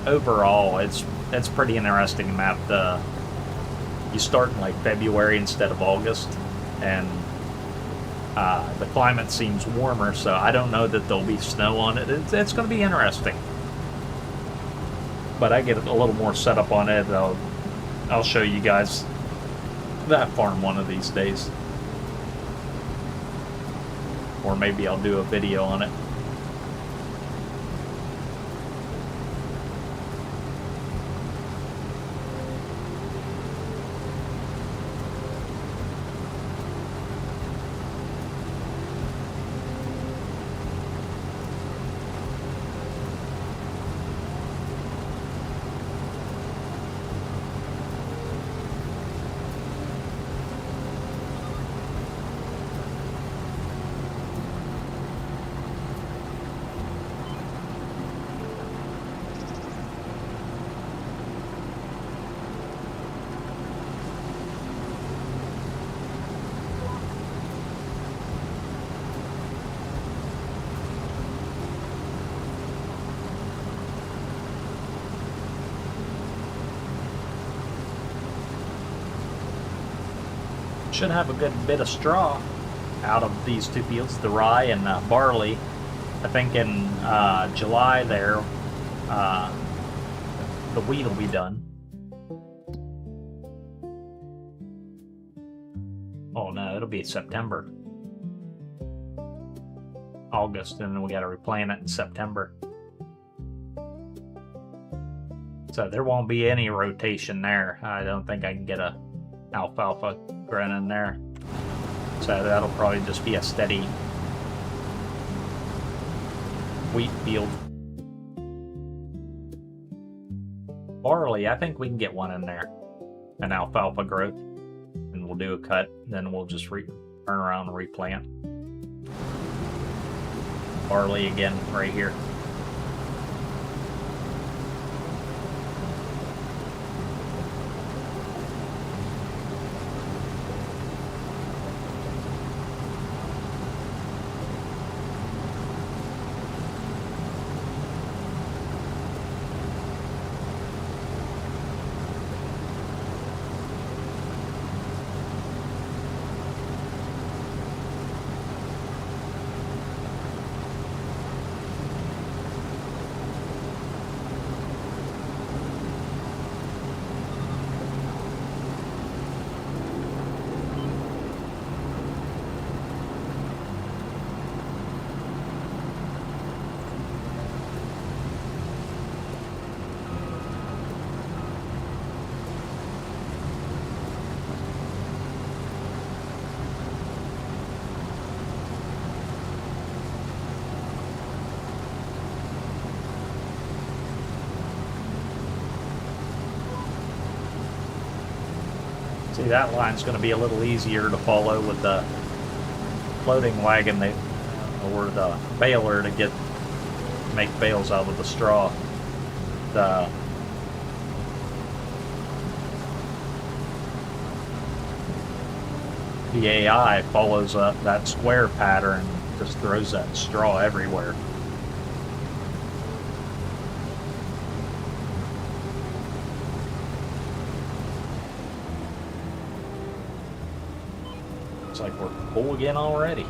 overall it's pretty interesting map. You start in like February instead of August, and the climate seems warmer, so I don't know that there'll be snow on it. It's going to be interesting. But I get a little more setup on it. I'll show you guys that farm one of these days. Or maybe I'll do a video on it. Should have a good bit of straw out of these two fields, the rye and barley. I think in July there, the wheat will be done. Oh no, it'll be September. August, and then we got to replant it in September. So there won't be any rotation there. I don't think I can get a alfalfa grown in there. So that'll probably just be a steady wheat field. Barley, I think we can get one in there. An alfalfa growth. And we'll do a cut, then we'll just turn around and replant. Barley again right here. See, that line's going to be a little easier to follow with the floating wagon or the baler to make bales out of the straw. The AI follows up that square pattern, just throws that straw everywhere. Looks like we're full again already.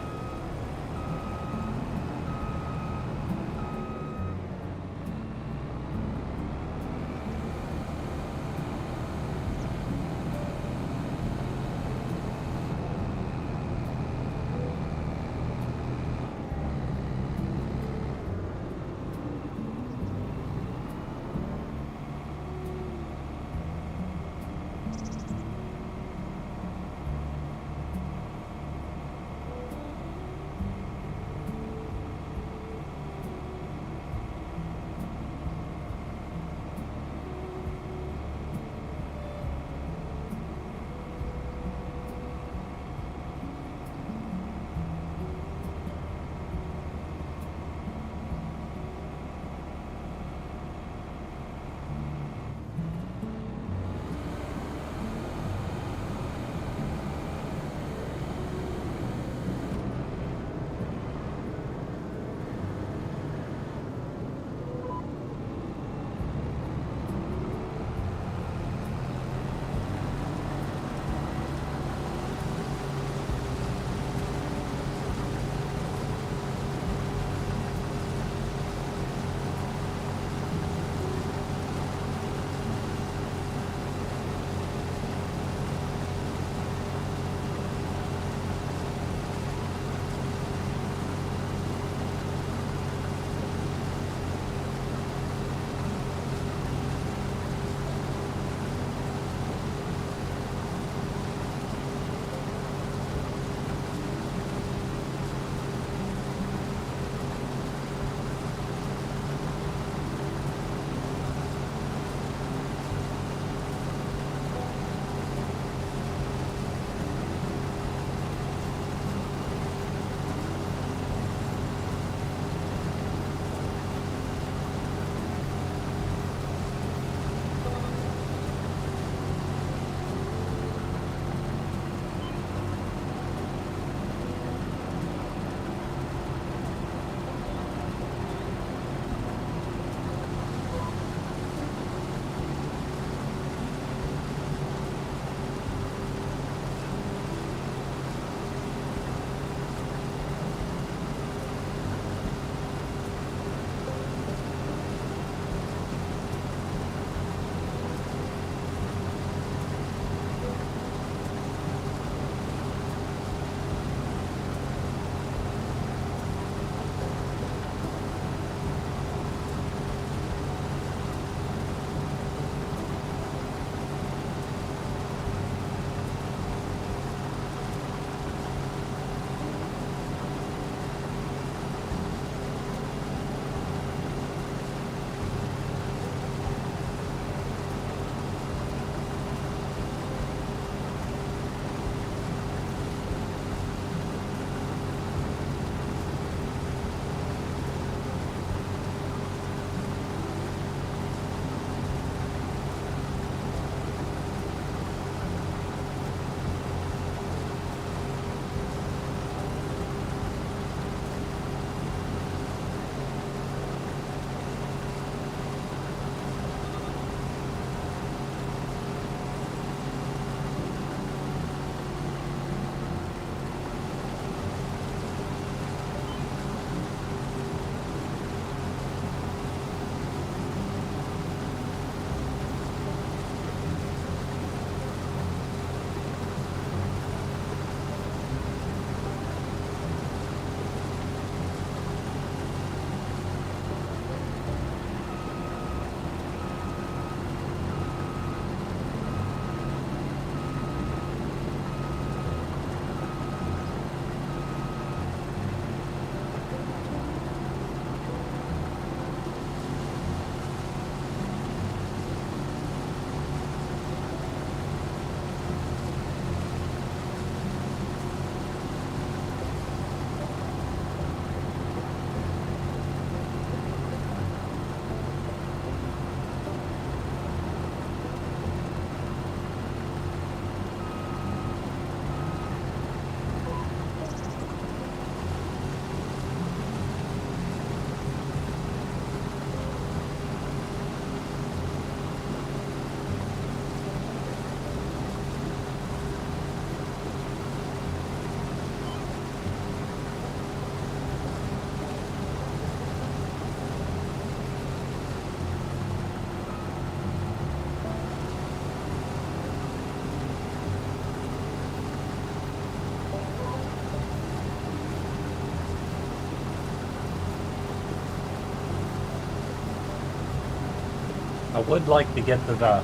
I would like to get to that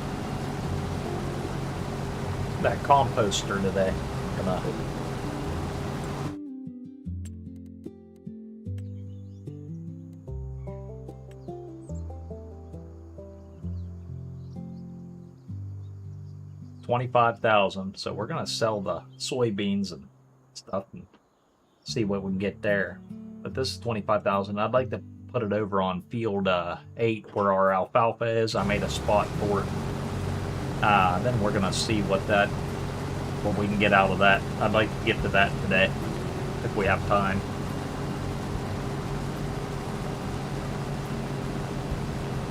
composter today. Gonna $25,000, so we're gonna sell the soybeans and stuff and see what we can get there. But this is $25,000. I'd like to put it over on field 8 where our alfalfa is. I made a spot for it. Then we're gonna see what we can get out of that. I'd like to get to that today if we have time.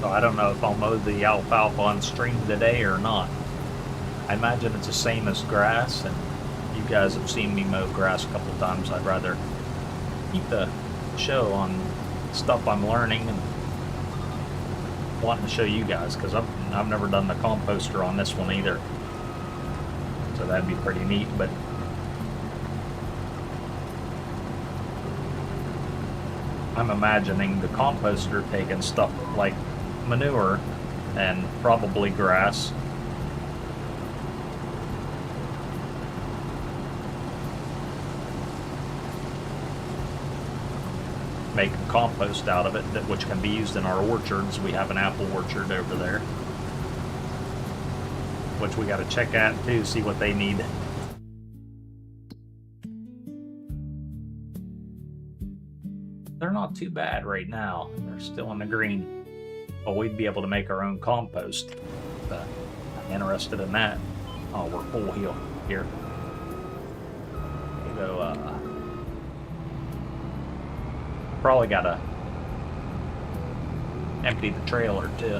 So I don't know if I'll mow the alfalfa on stream today or not. I imagine it's the same as grass, and you guys have seen me mow grass a couple of times. I'd rather keep the show on stuff I'm learning and wanting to show you guys, because I've never done the composter on this one either. So that'd be pretty neat, but I'm imagining the composter taking stuff like manure and probably grass, making compost out of it, which can be used in our orchards. We have an apple orchard over there, which we got to check out too, see what they need. They're not too bad right now. They're still in the green. But we'd be able to make our own compost. I'm interested in that. Oh, we're full here. You go, probably gotta empty the trailer too.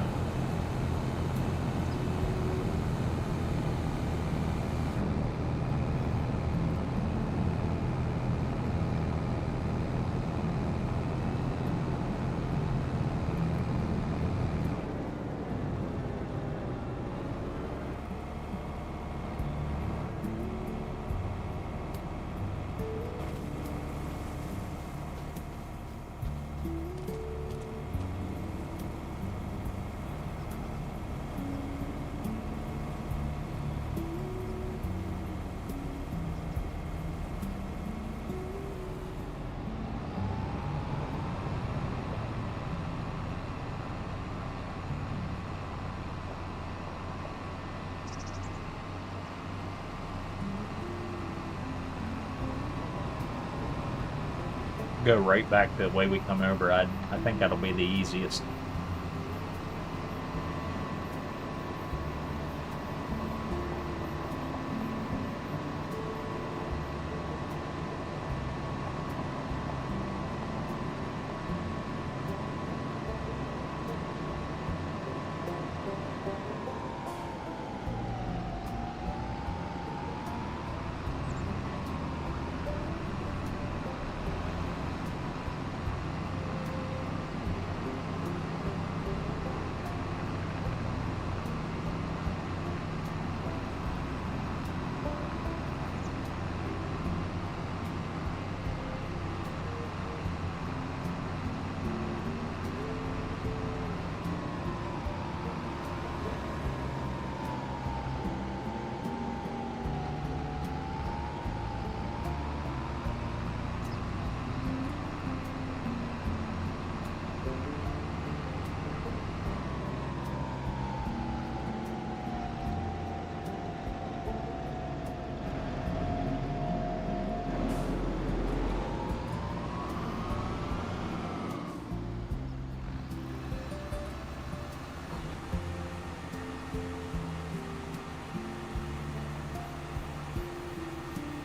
Go right back to the way we come over. I think that'll be the easiest.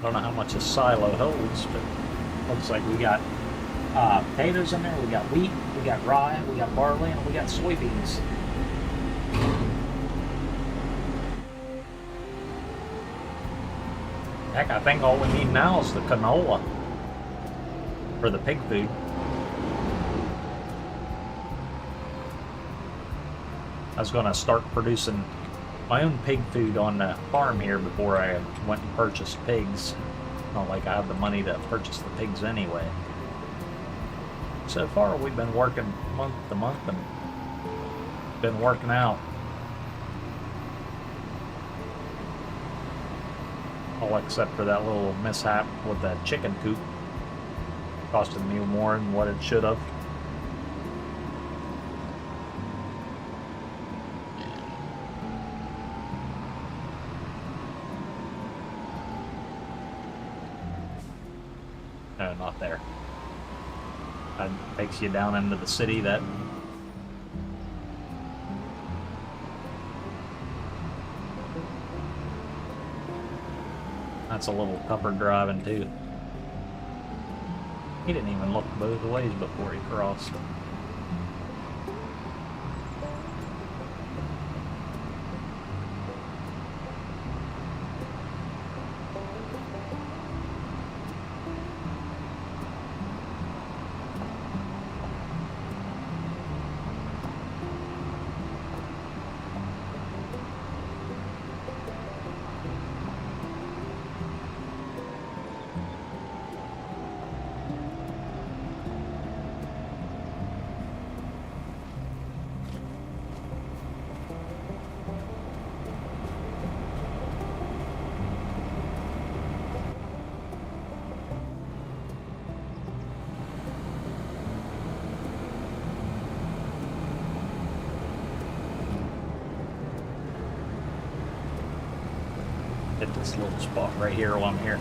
I don't know how much a silo holds, but looks like we got potatoes in there, we got wheat, we got rye, we got barley, and we got soybeans. Heck, I think all we need now is the canola for the pig food. I was going to start producing my own pig food on the farm here before I went and purchased pigs. Not like I have the money to purchase the pigs anyway. So far we've been working month to month and been working out. all except for that little mishap with that chicken coop. Costing me more than what it should have. No, not there. That takes you down into the city. That's a little tougher driving too. He didn't even look both ways before he crossed. Hit this little spot right here while I'm here.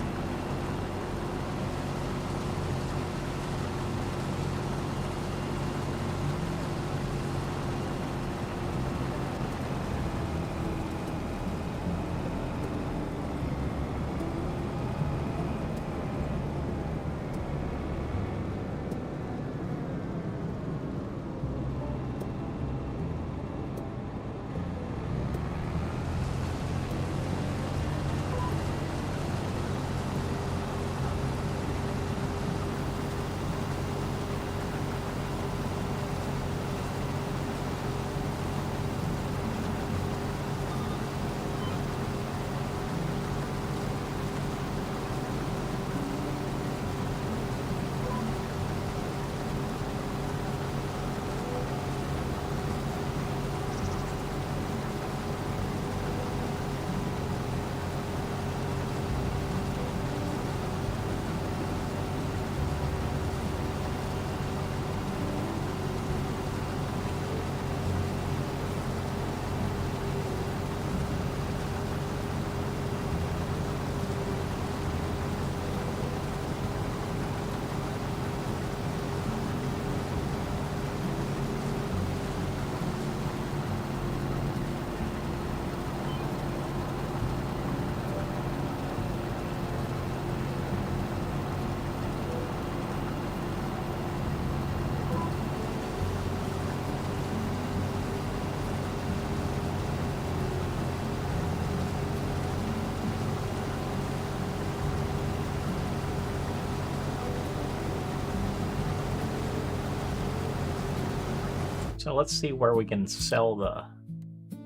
So let's see where we can sell the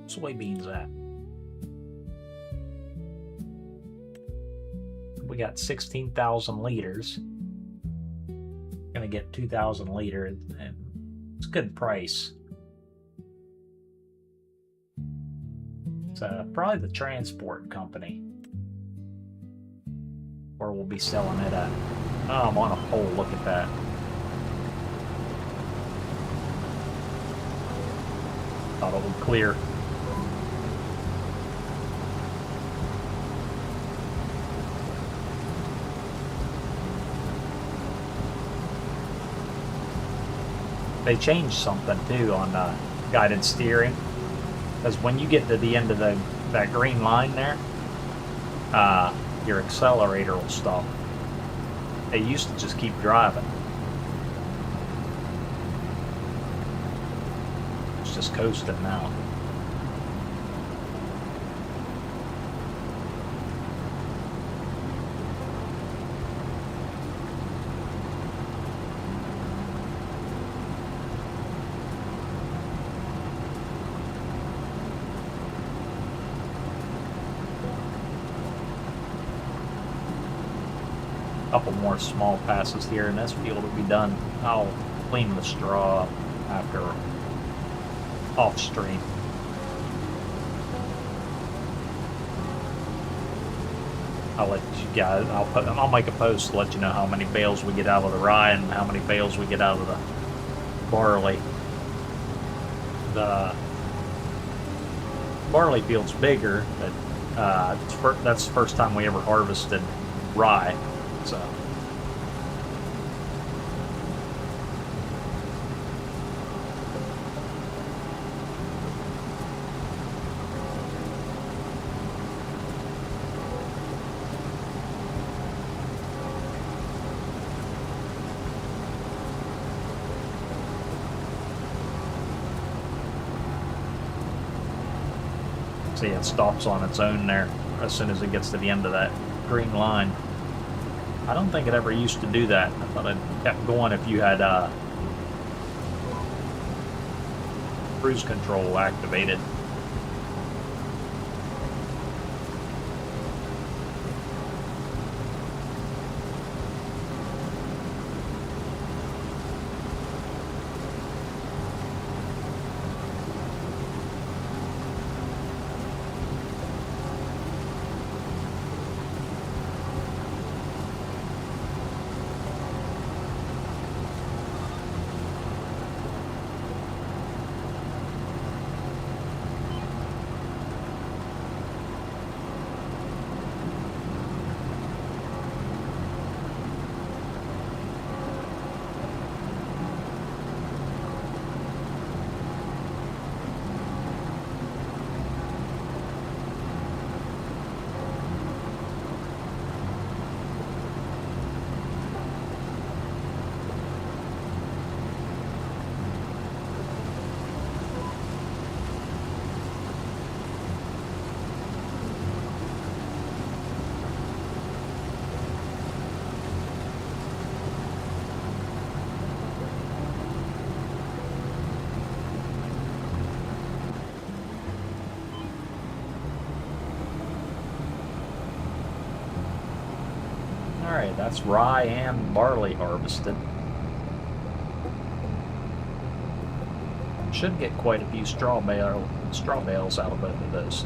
soybeans at. We got 16,000 liters. Gonna get 2,000 liters, and it's a good price. It's probably the transport company where we'll be selling it at. Oh, I'm on a pole, look at that. Thought it would clear. They changed something too on guided steering, because when you get to the end of that green line there, your accelerator will stop. It used to just keep driving. It's just coasting now. Couple more small passes here and this field will be done. I'll clean the straw up after off stream. I'll let you guys. I'll make a post to let you know how many bales we get out of the rye and how many bales we get out of the barley. The barley field's bigger, but that's the first time we ever harvested rye, so. See, it stops on its own there as soon as it gets to the end of that green line. I don't think it ever used to do that. I thought it kept going if you had cruise control activated. Alright, that's rye and barley harvested. Should get quite a few straw bales out of both of those.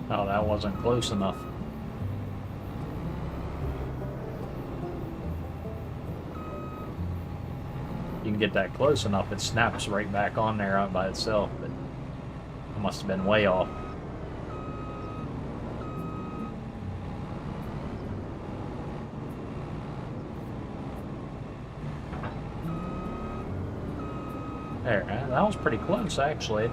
Oh, that wasn't close enough. You can get that close enough, it snaps right back on there out by itself, but it must have been way off. There, that was pretty close actually.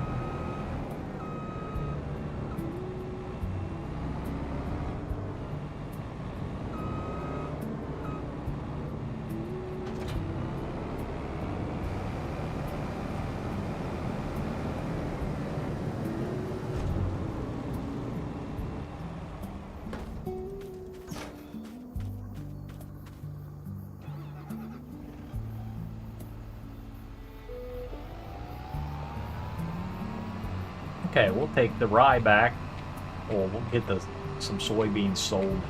Okay, we'll take the rye back, or we'll get some soybeans sold.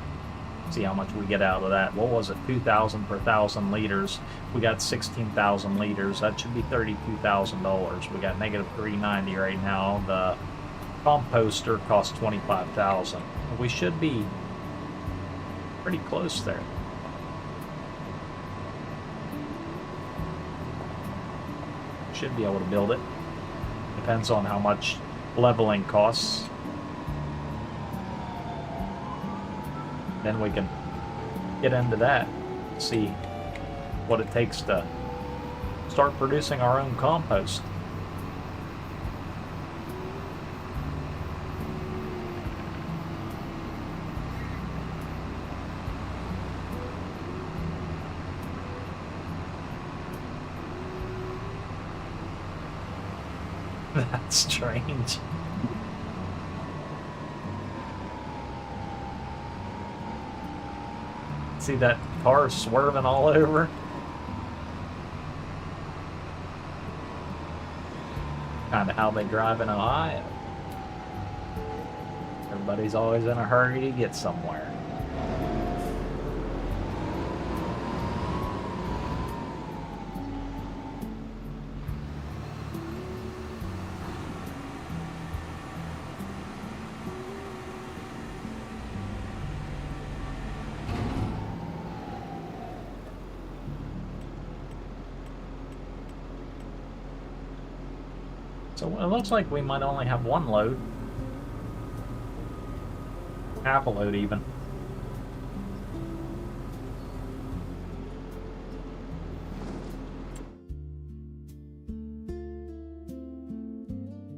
See how much we get out of that. What was it? 2,000 per 1,000 liters. We got 16,000 liters. That should be $32,000. We got negative 390 right now. The composter costs 25,000. We should be pretty close there. Should be able to build it. Depends on how much leveling costs. Then we can get into that, see what it takes to start producing our own compost. That's strange. See that car swerving all over? Kind of how they drive in Ohio. Everybody's always in a hurry to get somewhere. So it looks like we might only have one load. Half a load even.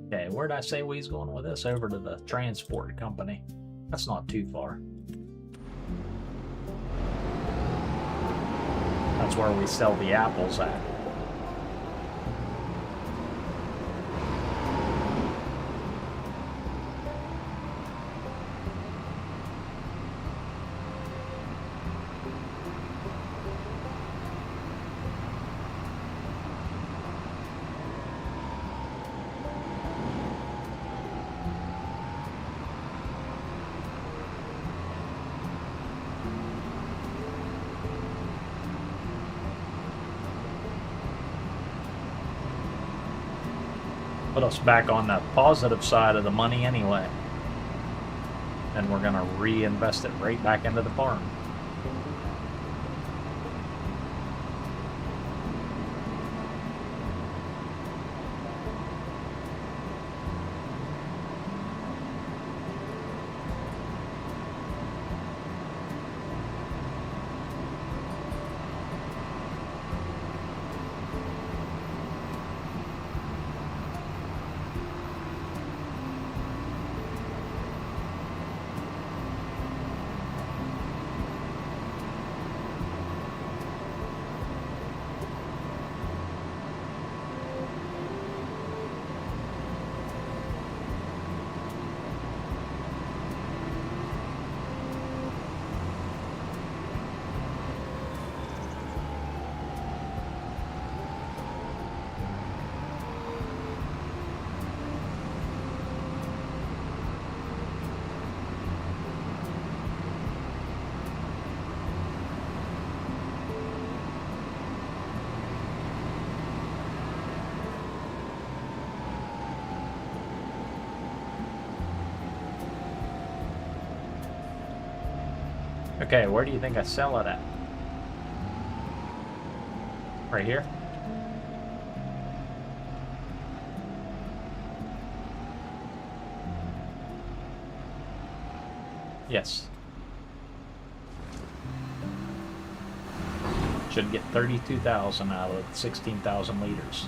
Okay, where'd I say we was going with this? Over to the transport company. That's not too far. That's where we sell the apples at. Put us back on the positive side of the money anyway. And we're gonna reinvest it right back into the farm. Okay, where do you think I sell it at? Right here? Yes. Should get 32,000 out of 16,000 liters.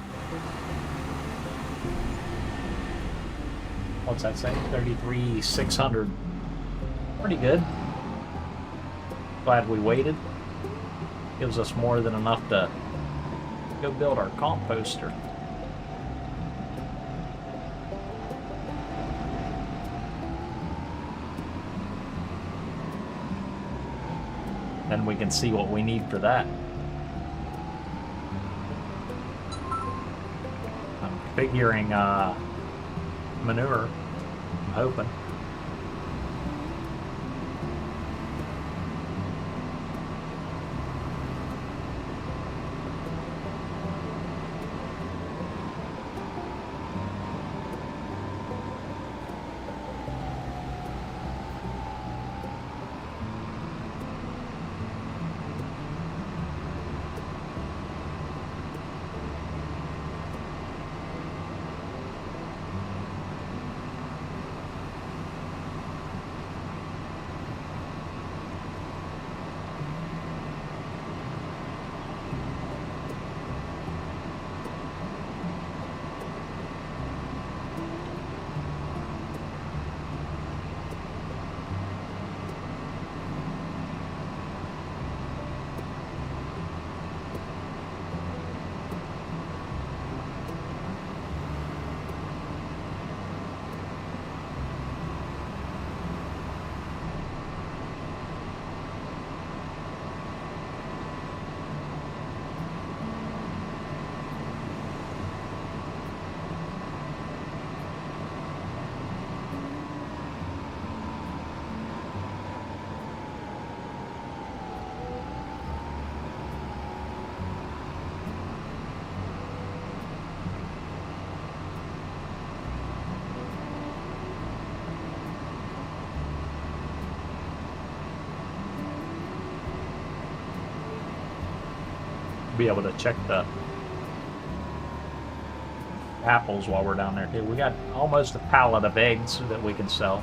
What's that say? 33,600. Pretty good. Glad we waited. Gives us more than enough to go build our composter. Then we can see what we need for that. I'm figuring manure. I'm hoping. be able to check the apples while we're down there too. We got almost a pallet of eggs that we can sell.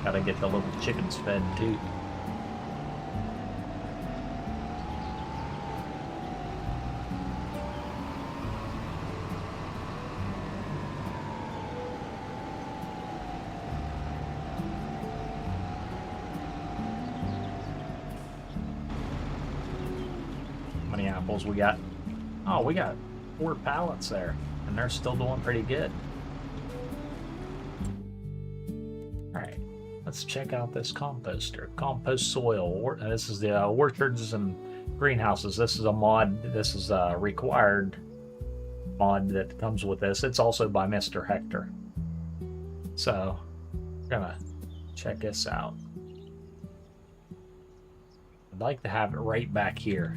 Gotta get the little chickens fed too. How many apples we got? Oh, we got 4 pallets there, and they're still doing pretty good. Alright, let's check out this composter. Compost soil. This is the orchards and greenhouses. This is a mod. This is a required mod that comes with this. It's also by Mr. Hector. So, we're gonna check this out. I'd like to have it right back here.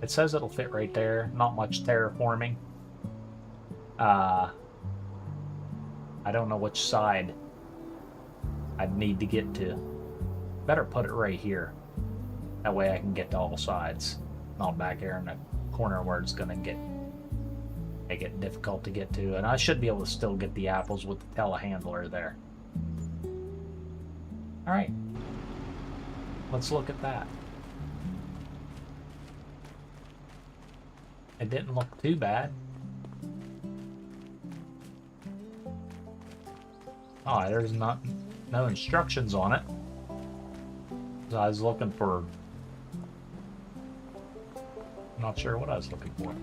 It says it'll fit right there. Not much terraforming. I don't know which side I'd need to get to. Better put it right here. That way I can get to all sides. Not back here in the corner where it's gonna make it difficult to get to. And I should be able to still get the apples with the telehandler there. Alright. Let's look at that. It didn't look too bad. Oh, there's no instructions on it. So I was looking for... Not sure what I was looking for.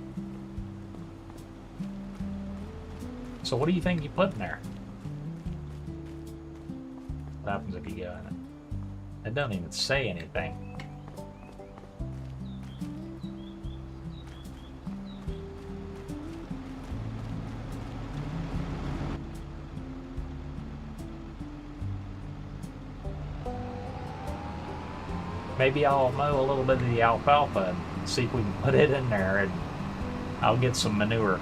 So what do you think you put in there? What happens if you go in it? It doesn't even say anything. Maybe I'll mow a little bit of the alfalfa and see if we can put it in there, and I'll get some manure.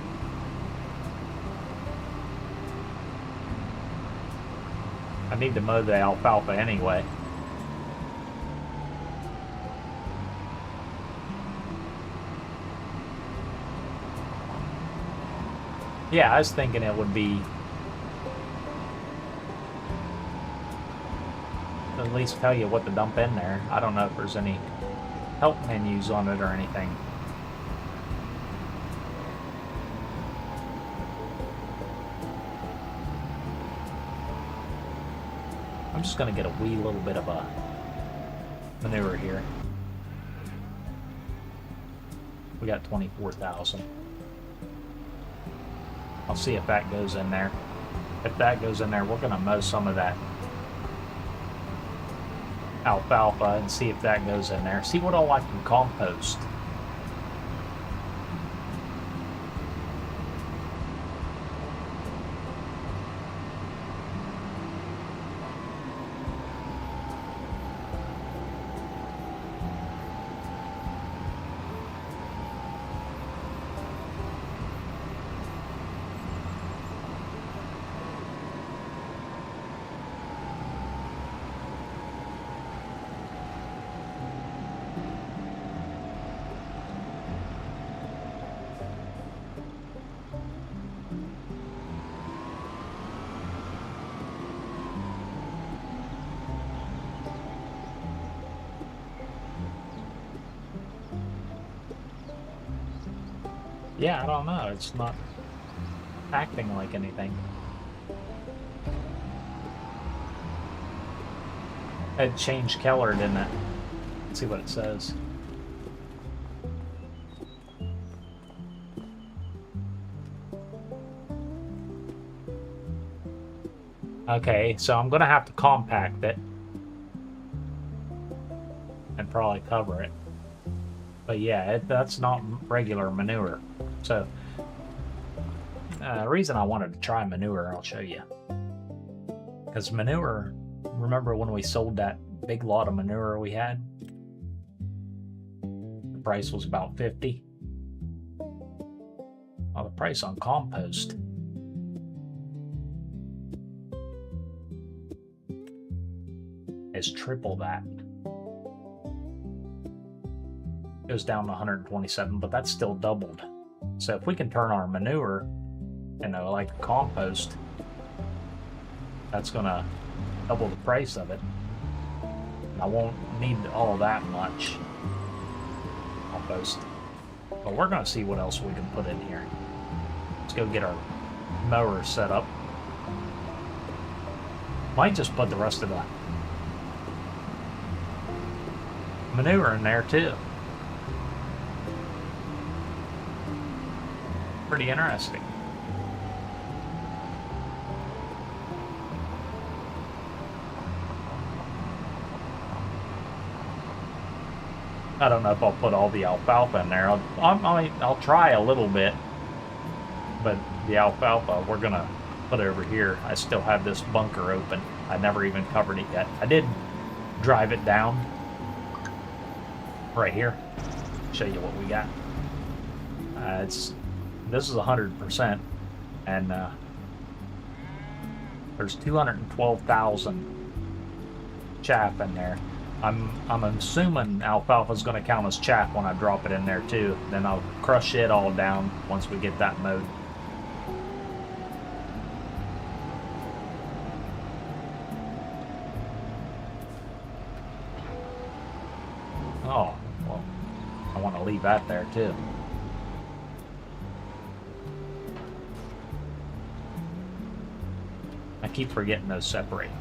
I need to mow the alfalfa anyway. Yeah, I was thinking it would be at least tell you what to dump in there. I don't know if there's any help menus on it or anything. I'm just gonna get a wee little bit of a manure here. We got 24,000. I'll see if that goes in there. If that goes in there, we're gonna mow some of that alfalfa and see if that goes in there. See what all I can compost. Yeah, I don't know. It's not acting like anything. It changed color, didn't it? Let's see what it says. Okay, so I'm gonna have to compact it and probably cover it. But yeah, that's not regular manure. So, the reason I wanted to try manure, I'll show you. Because manure, remember when we sold that big lot of manure we had? The price was about $50. Well, the price on compost is triple that. Goes down to 127, but that's still doubled. So if we can turn our manure into like compost, that's gonna double the price of it. I won't need all that much compost, but we're gonna see what else we can put in here. Let's go get our mower set up. Might just put the rest of the manure in there too. Pretty interesting. I don't know if I'll put all the alfalfa in there. I'll try a little bit, but the alfalfa we're gonna put it over here. I still have this bunker open. I never even covered it yet. I did drive it down right here. Show you what we got. This is 100%, and there's 212,000 chaff in there. I'm assuming alfalfa is going to count as chaff when I drop it in there too. Then I'll crush it all down once we get that mowed. Oh, well, I want to leave that there too. I keep forgetting those separate.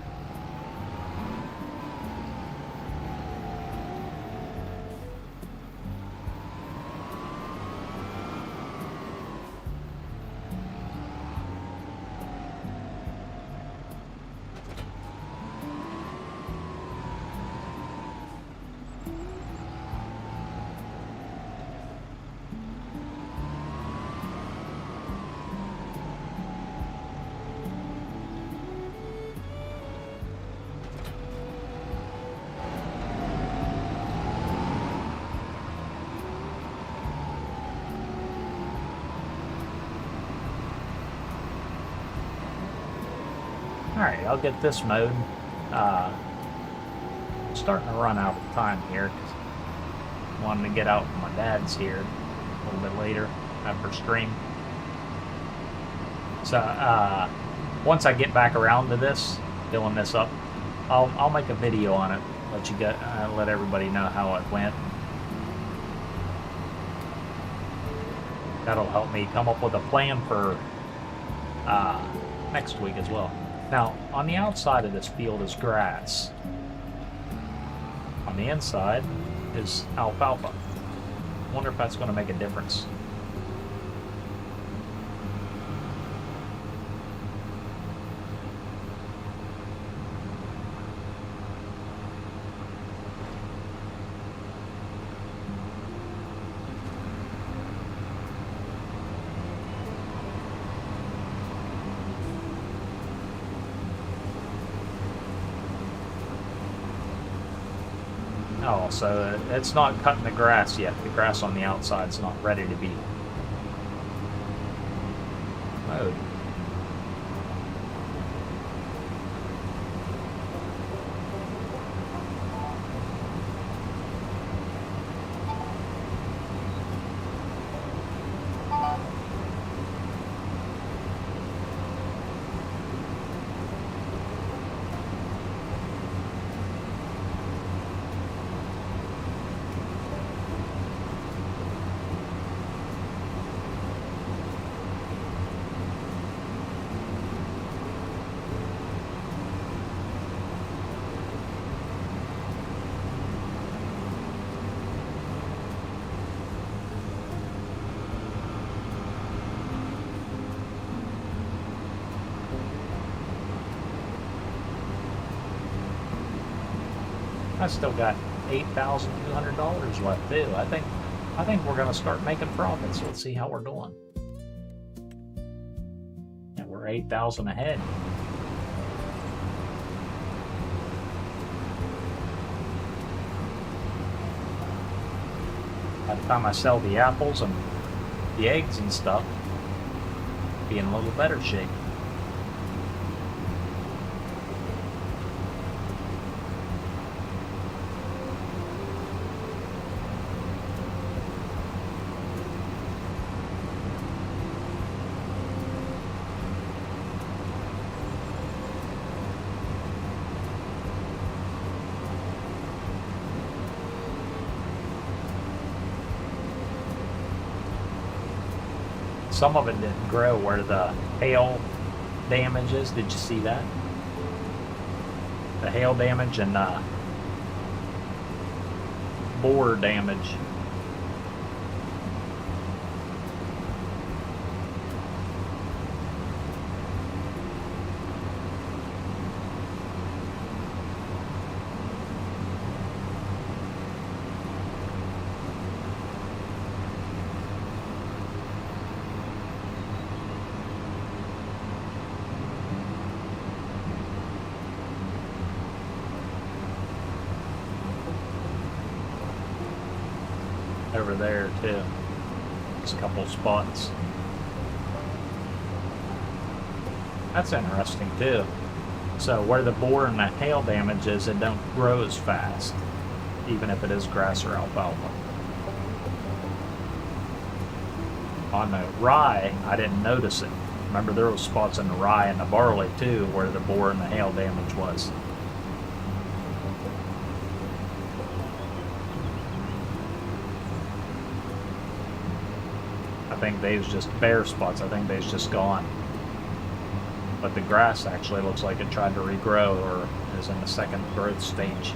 Alright, I'll get this mowed. Starting to run out of time here because I wanted to get out when my dad's here a little bit later after stream. So once I get back around to this, filling this up, I'll make a video on it. Let everybody know how it went. That'll help me come up with a plan for next week as well. Now, on the outside of this field is grass. On the inside is alfalfa. Wonder if that's going to make a difference. Oh, so it's not cutting the grass yet. The grass on the outside's not ready to be mowed. I still got $8,200 left too. I think we're gonna start making profits. Let's see how we're doing. Yeah, we're 8,000 ahead. By the time I sell the apples and the eggs and stuff, be in a little better shape. Some of it didn't grow where the hail damage is. Did you see that? The hail damage and boar damage. Over there too. Just a couple spots. That's interesting too. So where the boar and the hail damage is, it don't grow as fast, even if it is grass or alfalfa. On the rye, I didn't notice it. Remember, there was spots in the rye and the barley too where the boar and the hail damage was. I think they's just bare spots. I think they's just gone. But the grass actually looks like it tried to regrow or is in the second growth stage.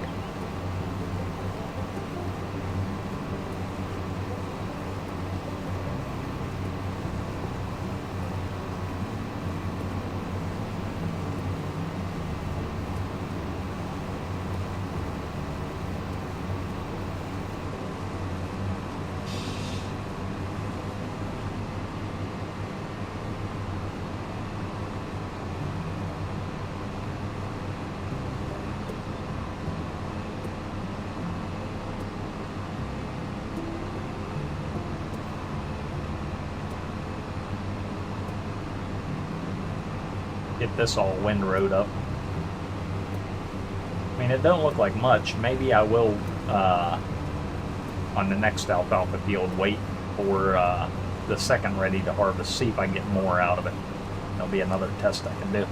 Get this all windrowed up. I mean, it don't look like much. Maybe I will, on the next alfalfa field, wait for the second ready to harvest, see if I can get more out of it. That'll be another test I can do.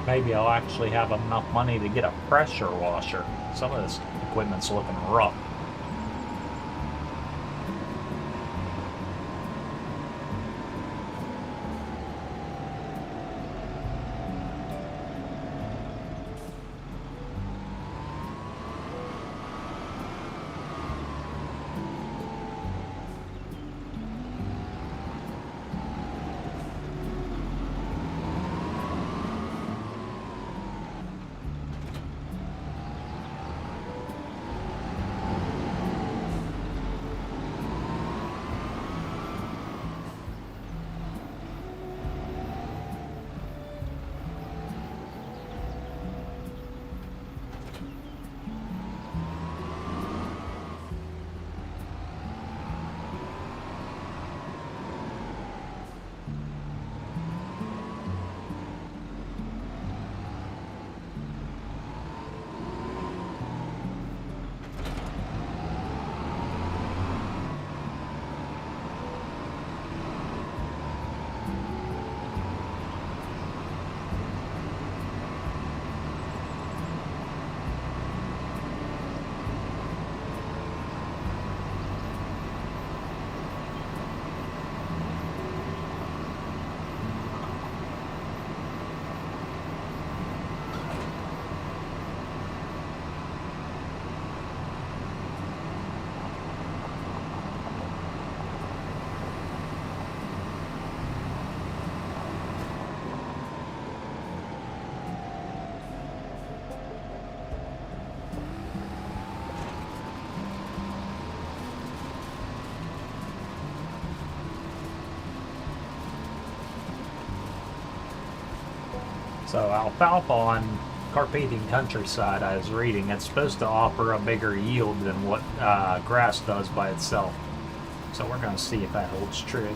Maybe I'll actually have enough money to get a pressure washer. Some of this equipment's looking rough. So alfalfa on Carpathian Countryside I was reading, it's supposed to offer a bigger yield than what grass does by itself. So we're going to see if that holds true.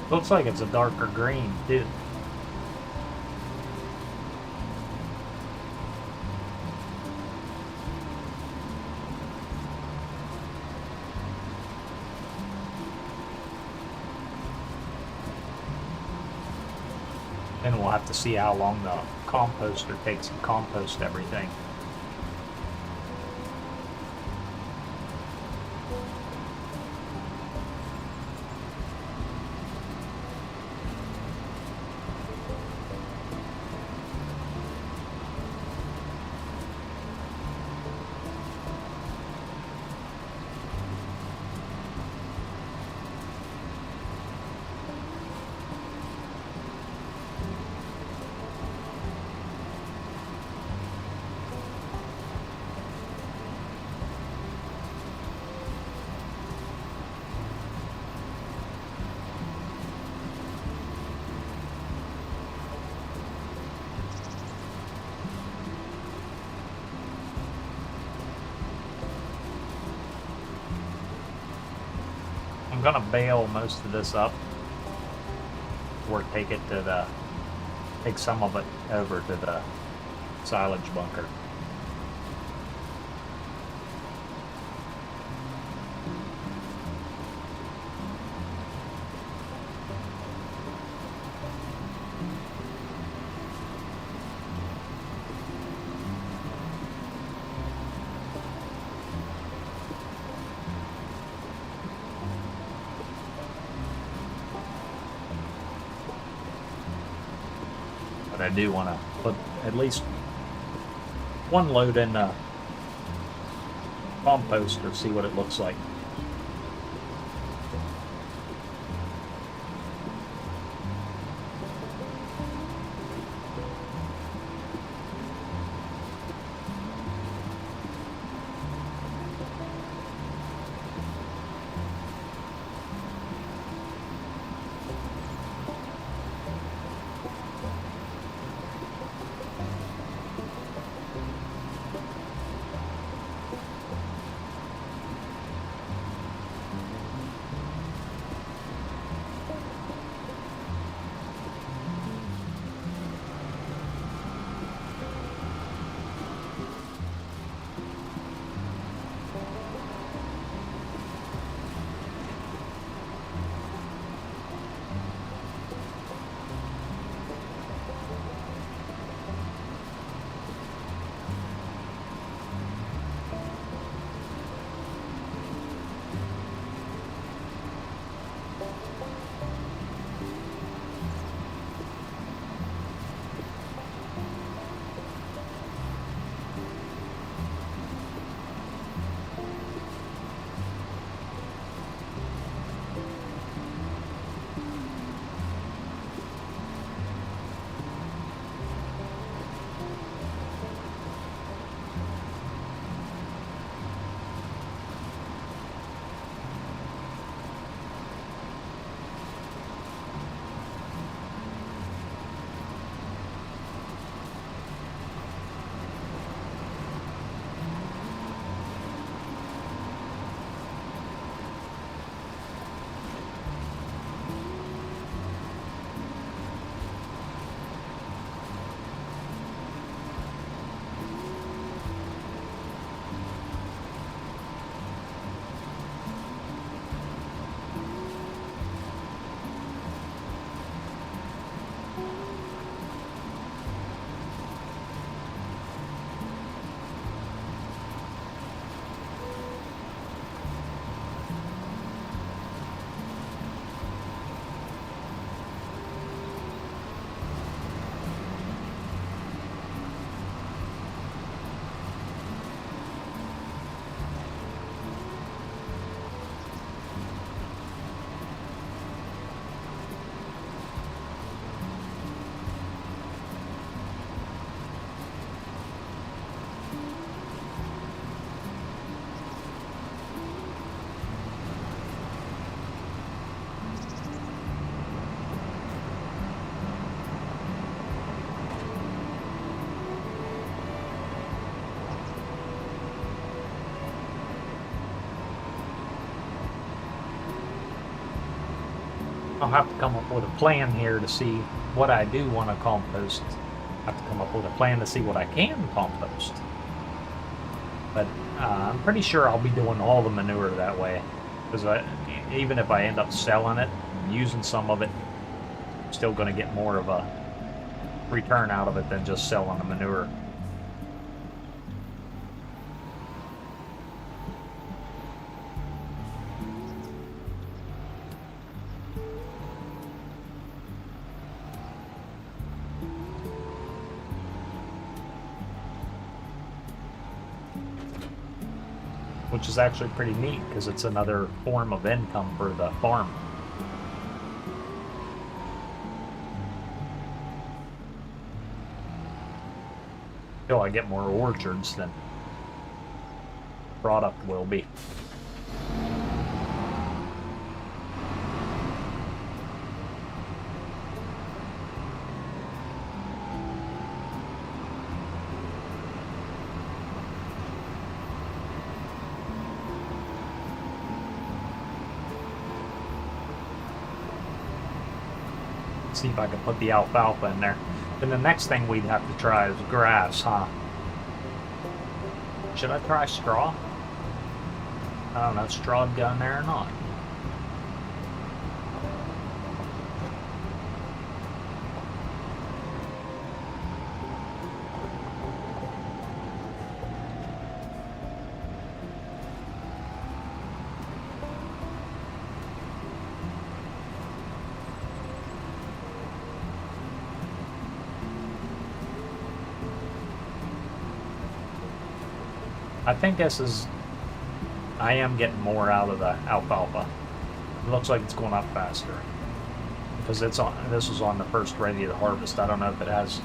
Looks like it's a darker green, too. Then we'll have to see how long the composter takes to compost everything. I'm gonna bale most of this up, or take some of it over to the silage bunker. But I do want to put at least one load in the composter, see what it looks like. I'll have to come up with a plan here to see what I do want to compost. I have to come up with a plan to see what I can compost. But I'm pretty sure I'll be doing all the manure that way. Because even if I end up selling it, using some of it, I'm still going to get more of a return out of it than just selling the manure. Which is actually pretty neat because it's another form of income for the farm. Till I get more orchards than the product will be. See if I can put the alfalfa in there. Then the next thing we'd have to try is grass, huh? Should I try straw? I don't know if straw would go in there or not. I think I am getting more out of the alfalfa. It looks like it's going up faster. Because this was on the first ready to harvest. I don't know if it has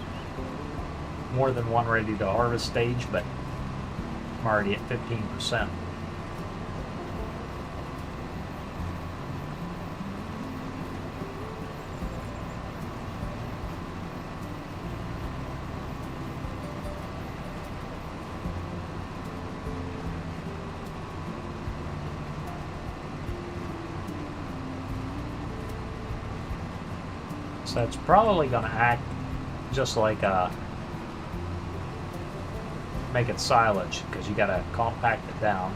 more than one ready to harvest stage, but I'm already at 15%. So it's probably going to act just like make it silage, because you got to compact it down.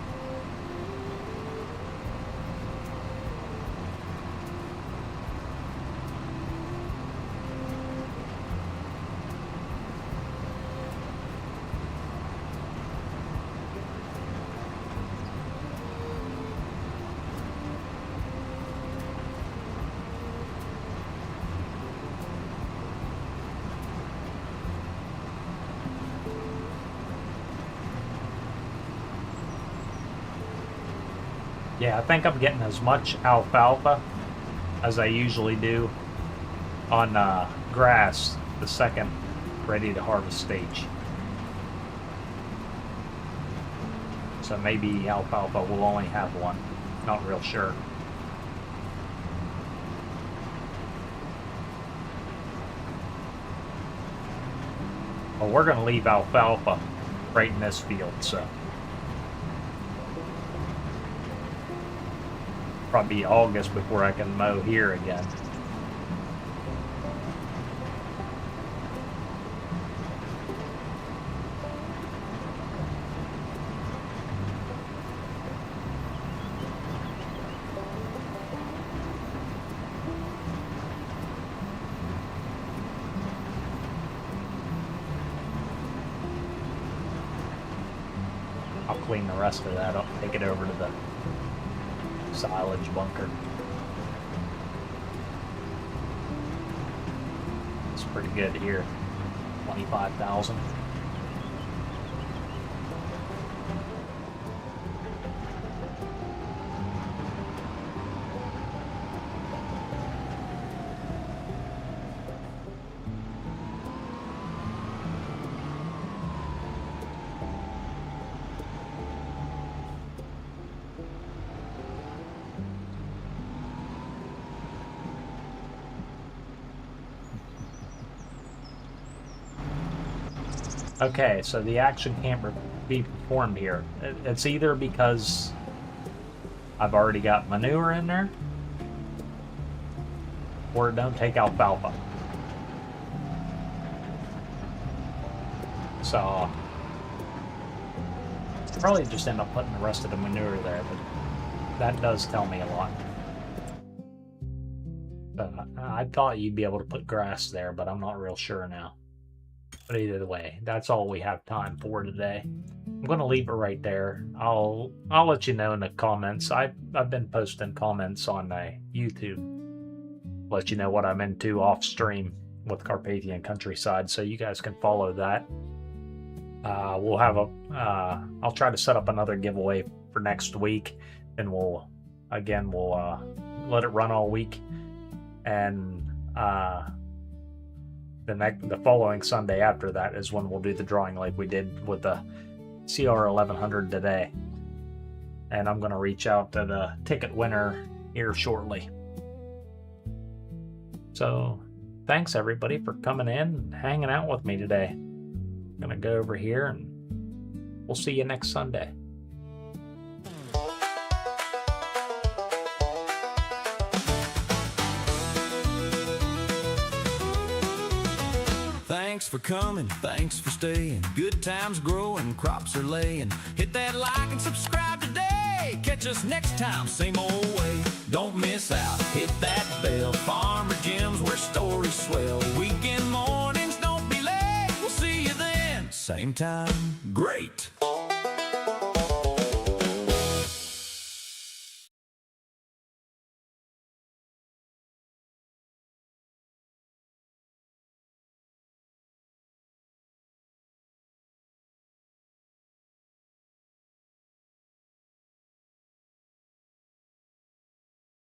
Yeah, I think I'm getting as much alfalfa as I usually do on grass, the second ready to harvest stage. So maybe alfalfa will only have one, not real sure. Well, we're going to leave alfalfa right in this field, so probably be August before I can mow here again. I'll clean the rest of that up, take it over to the silage bunker. It's pretty good here. 25,000. Okay, so the action can't be performed here. It's either because I've already got manure in there, or don't take alfalfa. So probably just end up putting the rest of the manure there, but that does tell me a lot. I thought you'd be able to put grass there, but I'm not real sure now. But either way, that's all we have time for today. I'm going to leave it right there. I'll let you know in the comments. I've been posting comments on YouTube. Let you know what I'm into off stream with Carpathian Countryside, so you guys can follow that. We'll have I'll try to set up another giveaway for next week, and we'll let it run all week, and the following Sunday after that is when we'll do the drawing like we did with the CR 1100 today. And I'm going to reach out to the ticket winner here shortly. So thanks everybody for coming in and hanging out with me today. I'm going to go over here and we'll see you next Sunday. Thanks for coming, thanks for staying. Good times growing, crops are laying. Hit that like and subscribe today. Catch us next time, same old way. Don't miss out, hit that bell. Farmer Jim's where stories swell. Weekend mornings, don't be late. We'll see you then, same time, great.